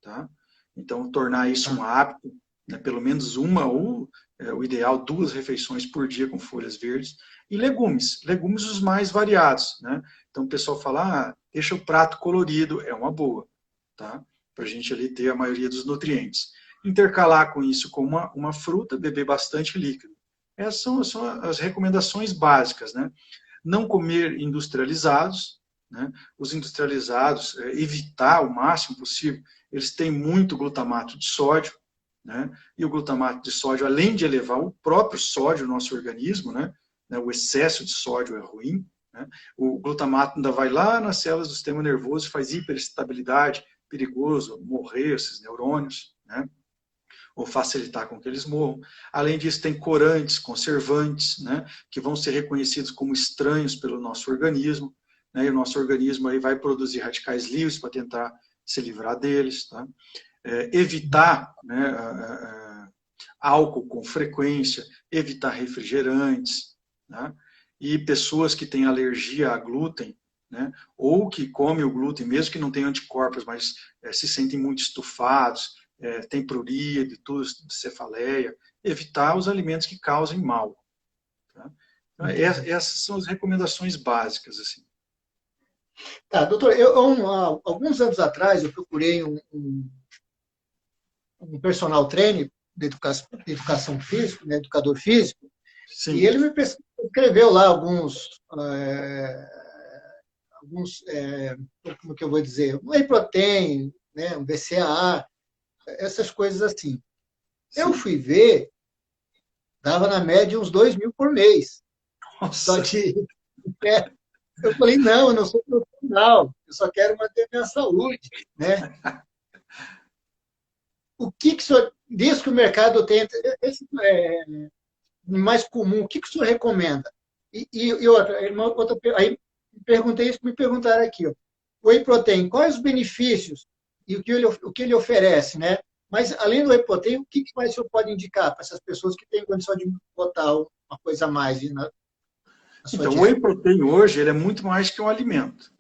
tá? Então, tornar isso um hábito, né? Pelo menos uma ou o ideal 2 refeições por dia com folhas verdes, e legumes os mais variados, né? Então o pessoal fala, deixa o prato colorido, é uma boa, tá? Para a gente ali ter a maioria dos nutrientes. Intercalar com isso com uma fruta, beber bastante líquido. Essas são as recomendações básicas, né? Não comer industrializados, né? Os industrializados, evitar o máximo possível, eles têm muito glutamato de sódio, né? E o glutamato de sódio, além de elevar o próprio sódio no nosso organismo, né? O excesso de sódio é ruim, né? O glutamato ainda vai lá nas células do sistema nervoso, faz hiperestabilidade, perigoso morrer esses neurônios, né? Ou facilitar com que eles morram. Além disso, tem corantes, conservantes, né? Que vão ser reconhecidos como estranhos pelo nosso organismo, né? E o nosso organismo aí vai produzir radicais livres para tentar se livrar deles, tá? Evitar, né, álcool com frequência, evitar refrigerantes, né? E pessoas que têm alergia a glúten, né, ou que comem o glúten, mesmo que não tenham anticorpos, mas se sentem muito estufados, tem prurido, cefaleia, evitar os alimentos que causem mal. Tá? Então, essas são as recomendações básicas, assim. Tá, doutor, alguns anos atrás eu procurei um personal trainer de educação física, né, educador físico, Sim. e ele me escreveu lá como que eu vou dizer, um whey protein, né, um BCAA, essas coisas assim. Sim. Eu fui ver, dava na média uns 2.000 por mês. Nossa. Só de... Eu falei, não, eu não sou profissional, eu só quero manter minha saúde, né? O que o senhor, diz que o mercado tem, esse mais comum, o que o senhor recomenda? E outra, aí perguntei isso que me perguntaram aqui. Ó. O whey protein, quais os benefícios e o que ele oferece, né? Mas, além do whey protein, o que mais o senhor pode indicar para essas pessoas que têm condição de botar uma coisa a mais na sua então, dieta? o whey protein hoje ele é muito mais que um alimento,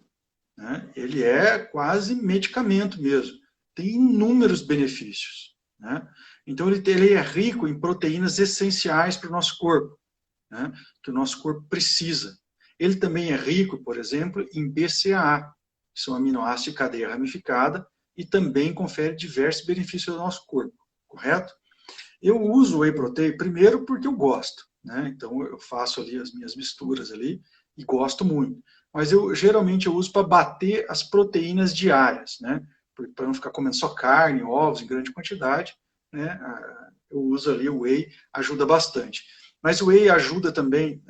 né? Ele é quase medicamento mesmo. Tem inúmeros benefícios, né? Então, ele é rico em proteínas essenciais para o nosso corpo, né? Que o nosso corpo precisa. Ele também é rico, por exemplo, em BCAA, que são aminoácidos de cadeia ramificada, e também confere diversos benefícios ao nosso corpo, correto? Eu uso o whey protein primeiro porque eu gosto, né? Então eu faço ali as minhas misturas ali e gosto muito. Mas geralmente eu uso para bater as proteínas diárias, né? Para não ficar comendo só carne, ovos em grande quantidade, né? Eu uso ali o whey, ajuda bastante. Mas o whey ajuda também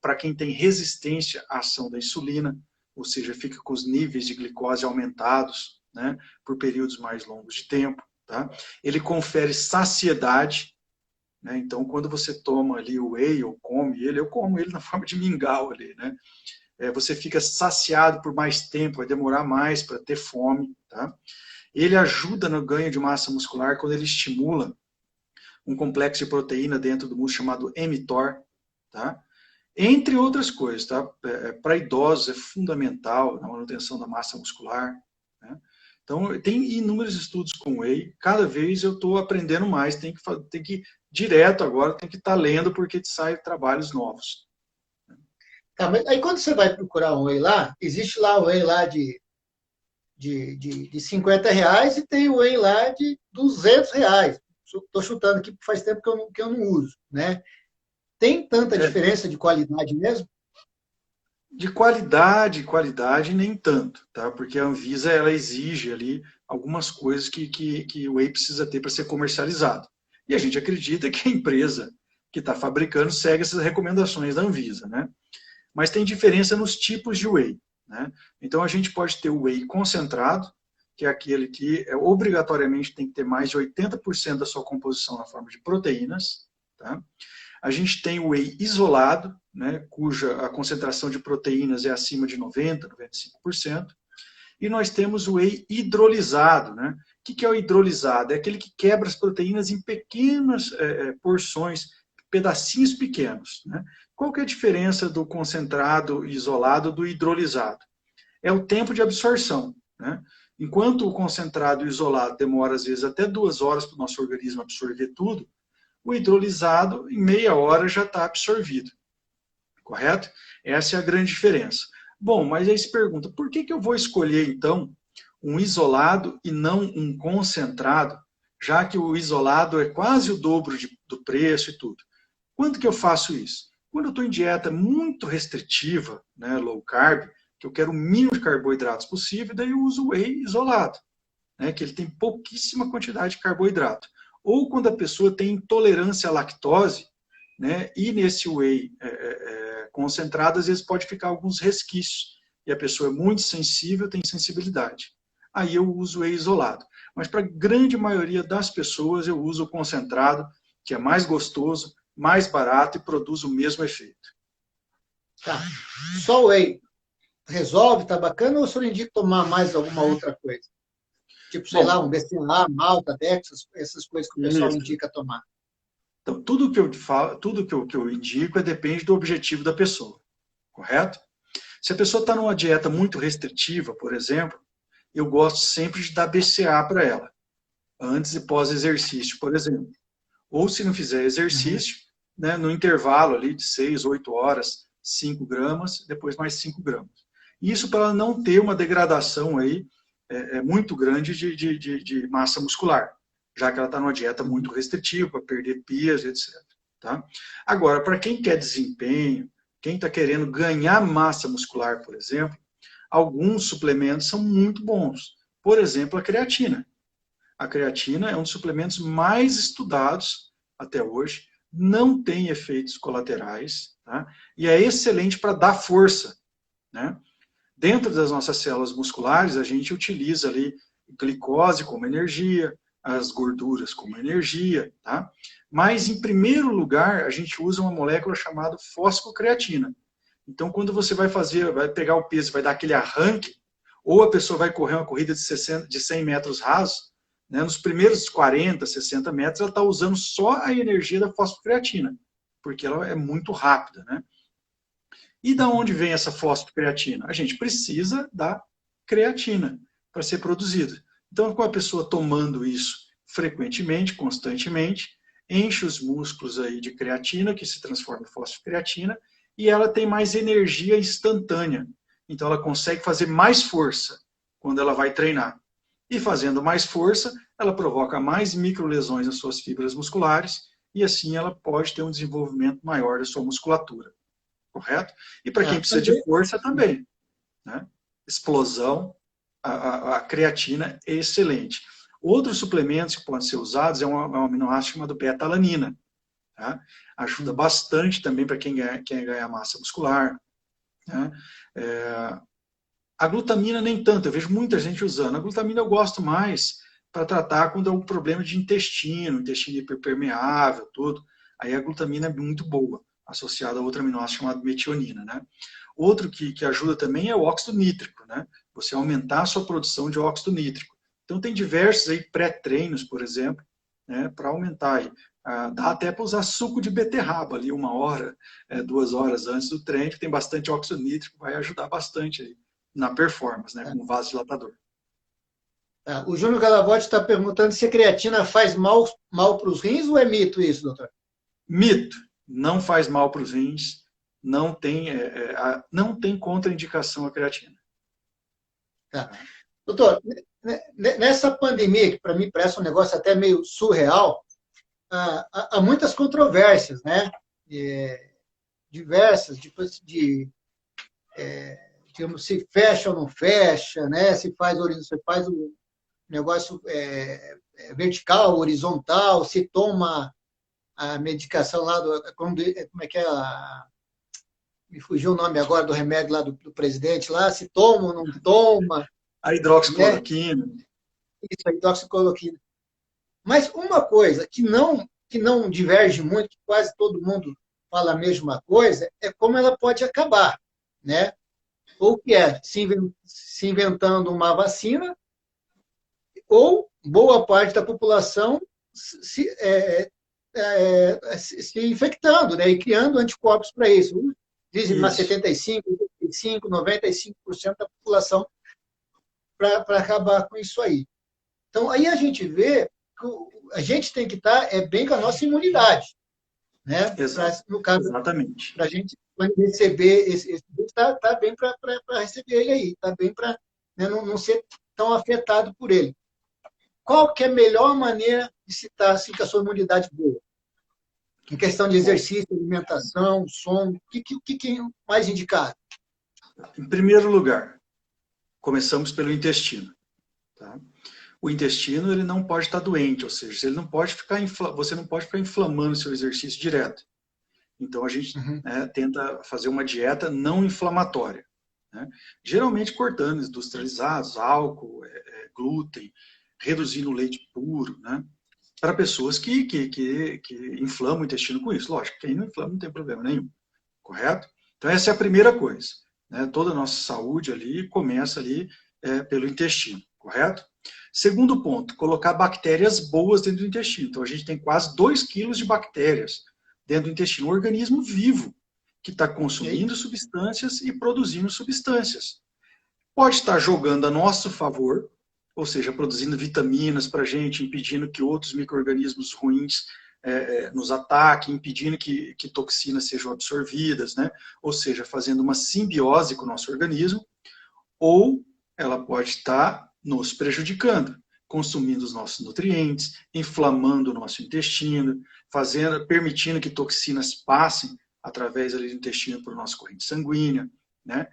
para quem tem resistência à ação da insulina, ou seja, fica com os níveis de glicose aumentados, né, por períodos mais longos de tempo. Tá? Ele confere saciedade, né? Então, quando você toma ali o whey ou come ele, eu como ele na forma de mingau ali, né? Você fica saciado por mais tempo, vai demorar mais para ter fome. Tá? Ele ajuda no ganho de massa muscular quando ele estimula um complexo de proteína dentro do músculo chamado mTOR, tá? Entre outras coisas, tá? Para idosos é fundamental na manutenção da massa muscular, né? Então, tem inúmeros estudos com whey, cada vez eu estou aprendendo mais, tem que direto agora, tem que estar lendo, porque saem trabalhos novos. Tá, mas aí quando você vai procurar um whey lá, existe lá o whey lá de R$50 e tem o whey lá de R$200. Estou chutando aqui, porque faz tempo que eu não uso, né? Tem tanta diferença de qualidade mesmo? De qualidade nem tanto, tá? Porque a Anvisa ela exige ali algumas coisas que o whey precisa ter para ser comercializado. E a gente acredita que a empresa que está fabricando segue essas recomendações da Anvisa, né? Mas tem diferença nos tipos de whey, né? Então a gente pode ter o whey concentrado, que é aquele que obrigatoriamente tem que ter mais de 80% da sua composição na forma de proteínas, tá? A gente tem o whey isolado, né, cuja a concentração de proteínas é acima de 90%, 95%. E nós temos o whey hidrolisado. Né? O que é o hidrolisado? É aquele que quebra as proteínas em pequenas porções, pedacinhos pequenos. Né? Qual que é a diferença do concentrado isolado do hidrolisado? É o tempo de absorção. Né? Enquanto o concentrado isolado demora, às vezes, até 2 horas para o nosso organismo absorver tudo, o hidrolisado, em meia hora, já está absorvido. Correto? Essa é a grande diferença. Bom, mas aí se pergunta, por que eu vou escolher, então, um isolado e não um concentrado, já que o isolado é quase o dobro do preço e tudo? Quando que eu faço isso? Quando eu estou em dieta muito restritiva, né, low carb, que eu quero o mínimo de carboidratos possível, daí eu uso o whey isolado, né, que ele tem pouquíssima quantidade de carboidrato. Ou quando a pessoa tem intolerância à lactose, né, e nesse whey concentrado, às vezes pode ficar alguns resquícios, e a pessoa é muito sensível, tem sensibilidade. Aí eu uso o whey isolado. Mas para a grande maioria das pessoas, eu uso o concentrado, que é mais gostoso, mais barato e produz o mesmo efeito. Tá. Só o whey resolve, tá bacana, ou o senhor indica tomar mais alguma outra coisa? Tipo, sei lá, um BCAA, malta, Dex, essas coisas que o pessoal indica tomar. Então, tudo que eu falo, tudo que eu indico depende do objetivo da pessoa, correto? Se a pessoa está numa dieta muito restritiva, por exemplo, eu gosto sempre de dar BCAA para ela, antes e pós-exercício, por exemplo. Ou se não fizer exercício, né, no intervalo ali de 6, 8 horas, 5 gramas, depois mais 5 gramas. Isso para ela não ter uma degradação aí, muito grande de massa muscular, já que ela está numa dieta muito restritiva, para perder peso, etc. Tá? Agora, para quem quer desempenho, quem está querendo ganhar massa muscular, por exemplo, alguns suplementos são muito bons. Por exemplo, a creatina. A creatina é um dos suplementos mais estudados até hoje, não tem efeitos colaterais, tá? E é excelente para dar força, né? Dentro das nossas células musculares, a gente utiliza ali glicose como energia, as gorduras como energia, tá? Mas, em primeiro lugar, a gente usa uma molécula chamada fosfocreatina. Então, quando você vai pegar o peso, vai dar aquele arranque, ou a pessoa vai correr uma corrida de 100 metros rasos, né, nos primeiros 40, 60 metros, ela está usando só a energia da fosfocreatina, porque ela é muito rápida, né? E da onde vem essa fosfocreatina? A gente precisa da creatina para ser produzida. Então, com a pessoa tomando isso frequentemente, constantemente, enche os músculos aí de creatina, que se transforma em fosfocreatina, e ela tem mais energia instantânea. Então, ela consegue fazer mais força quando ela vai treinar. E fazendo mais força, ela provoca mais microlesões nas suas fibras musculares, e assim ela pode ter um desenvolvimento maior da sua musculatura. Correto? E para quem precisa de força também, né? Explosão, a creatina é excelente. Outros suplementos que podem ser usados é um aminoácido chamado beta-alanina. Tá? Ajuda bastante também para quem quer ganhar massa muscular. Né? A glutamina nem tanto, eu vejo muita gente usando. A glutamina eu gosto mais para tratar quando é um problema de intestino hiperpermeável, tudo. Aí a glutamina é muito boa, associada a outro aminoácido chamado metionina, né? Outro que ajuda também é o óxido nítrico, né? Você aumentar a sua produção de óxido nítrico. Então tem diversos aí pré-treinos, por exemplo, né, para aumentar aí. Dá até para usar suco de beterraba ali 1 hora, 2 horas antes do treino, que tem bastante óxido nítrico, vai ajudar bastante aí na performance, né, como vasodilatador. O Júnior Galavotti está perguntando se a creatina faz mal para os rins ou é mito isso, doutor? Mito. Não faz mal para os rins, não tem contraindicação a creatina. Tá. Doutor, nessa pandemia, que para mim parece um negócio até meio surreal, há muitas controvérsias, né? Diversas, digamos, se fecha ou não fecha, né? Se faz o negócio vertical, horizontal, se toma a medicação lá como é que é me fugiu o nome agora do remédio lá do presidente lá, se toma ou não toma. A hidroxicloroquina. Né? Isso, a hidroxicloroquina. Mas uma coisa que não diverge muito, que quase todo mundo fala a mesma coisa, é como ela pode acabar, né? Ou que é se inventando uma vacina, ou boa parte da população se infectando, né? E criando anticorpos para isso. Dizem mais 75%, 85%, 95% da população para acabar com isso aí. Então, aí a gente vê a gente tem que estar bem com a nossa imunidade, né? No caso, Exatamente. para a gente receber esse tá bem para receber ele aí, está bem para, né, não ser tão afetado por ele. Qual que é a melhor maneira de se estar assim, com a sua imunidade boa? Em questão de exercício, alimentação, sono, o que é mais indicado? Em primeiro lugar, começamos pelo intestino. Tá? O intestino ele não pode estar doente, ou seja, ele não pode ficar você não pode ficar inflamando seu exercício direto. Então, a gente tenta fazer uma dieta não inflamatória. Né? Geralmente cortando industrializados, álcool, glúten, reduzindo o leite puro, né? Para pessoas que inflamam o intestino com isso. Lógico, quem não inflama não tem problema nenhum. Correto? Então, essa é a primeira coisa. Né? Toda a nossa saúde ali começa ali pelo intestino. Correto? Segundo ponto, colocar bactérias boas dentro do intestino. Então, a gente tem quase 2 quilos de bactérias dentro do intestino. Um organismo vivo que está consumindo substâncias e produzindo substâncias. Pode estar jogando a nosso favor, ou seja, produzindo vitaminas para a gente, impedindo que outros micro-organismos ruins nos ataquem, impedindo que toxinas sejam absorvidas, né? Ou seja, fazendo uma simbiose com o nosso organismo, ou ela pode estar nos prejudicando, consumindo os nossos nutrientes, inflamando o nosso intestino, permitindo que toxinas passem através ali do intestino por nossa corrente sanguínea, né?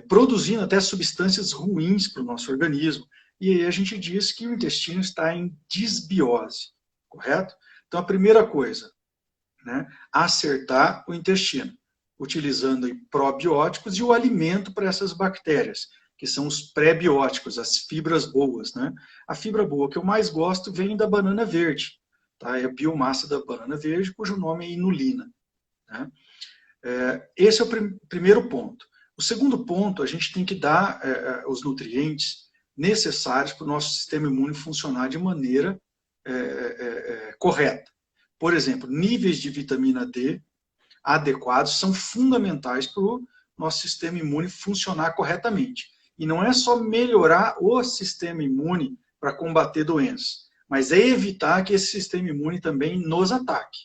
Produzindo até substâncias ruins para o nosso organismo. E aí a gente diz que o intestino está em disbiose, correto? Então a primeira coisa, né, acertar o intestino, utilizando aí probióticos e o alimento para essas bactérias, que são os pré-bióticos, as fibras boas, né? A fibra boa que eu mais gosto vem da banana verde, tá? É a biomassa da banana verde, cujo nome é inulina. Né? Esse é o primeiro ponto. O segundo ponto, a gente tem que dar os nutrientes necessários para o nosso sistema imune funcionar de maneira correta. Por exemplo, níveis de vitamina D adequados são fundamentais para o nosso sistema imune funcionar corretamente. E não é só melhorar o sistema imune para combater doenças, mas é evitar que esse sistema imune também nos ataque.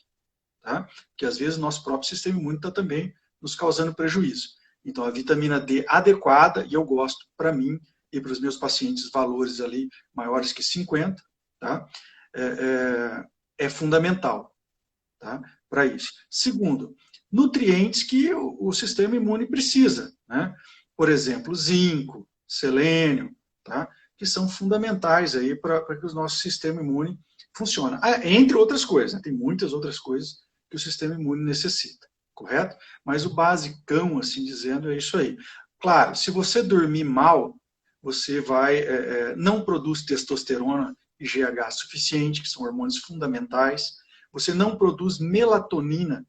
Tá? Porque às vezes o nosso próprio sistema imune está também nos causando prejuízo. Então a vitamina D adequada, e eu gosto para mim e para os meus pacientes valores ali maiores que 50, tá? É fundamental, tá? Para isso. Segundo, nutrientes que o sistema imune precisa, né? Por exemplo, zinco, selênio, tá? Que são fundamentais aí para que o nosso sistema imune funcione. Entre outras coisas, né? Tem muitas outras coisas que o sistema imune necessita, correto? Mas o basicão, assim dizendo, é isso aí. Claro, se você dormir mal, você não produz testosterona e GH suficiente, que são hormônios fundamentais, você não produz melatonina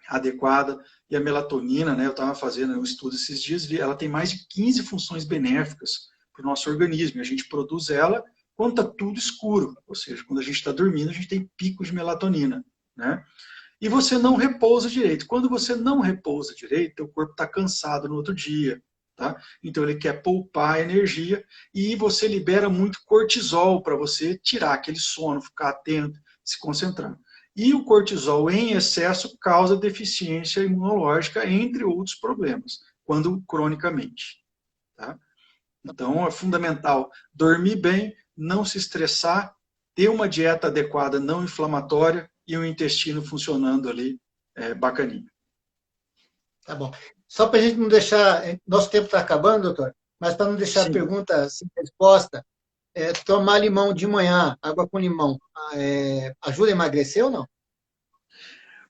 adequada, e a melatonina, né, eu estava fazendo um estudo esses dias, ela tem mais de 15 funções benéficas para o nosso organismo, e a gente produz ela quando está tudo escuro, ou seja, quando a gente está dormindo, a gente tem picos de melatonina, né? E você não repousa direito. Quando você não repousa direito, o corpo está cansado no outro dia, tá? Então ele quer poupar energia e você libera muito cortisol para você tirar aquele sono, ficar atento, se concentrar. E o cortisol em excesso causa deficiência imunológica, entre outros problemas, quando cronicamente. Tá? Então é fundamental dormir bem, não se estressar, ter uma dieta adequada, não inflamatória, e o intestino funcionando ali bacaninho. Tá bom. Só para a gente não deixar... Nosso tempo está acabando, doutor, mas para não deixar Sim. a pergunta sem resposta, tomar limão de manhã, água com limão, ajuda a emagrecer ou não?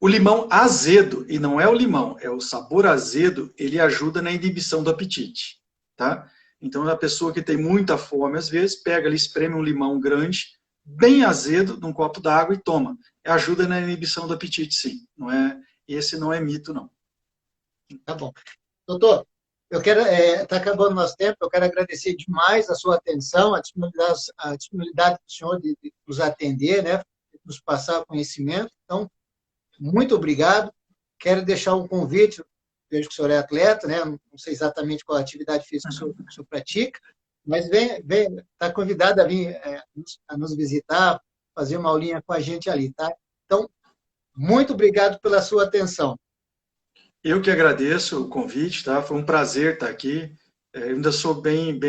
O limão azedo, e não é o limão, é o sabor azedo, ele ajuda na inibição do apetite. Tá? Então, a pessoa que tem muita fome, às vezes, pega ali, espreme um limão grande, bem azedo, num copo d'água e toma. Ajuda na inibição do apetite, sim. Esse não é mito, não. Tá bom. Doutor, eu quero... Está acabando o nosso tempo, eu quero agradecer demais a sua atenção, a disponibilidade do senhor de nos atender, né, de nos passar conhecimento. Então, muito obrigado. Quero deixar um convite, vejo que o senhor é atleta, né, não sei exatamente qual atividade física que o senhor pratica, mas está convidado a vir a nos visitar, fazer uma aulinha com a gente ali, tá? Então, muito obrigado pela sua atenção. Eu que agradeço o convite, tá? Foi um prazer estar aqui. Eu ainda sou bem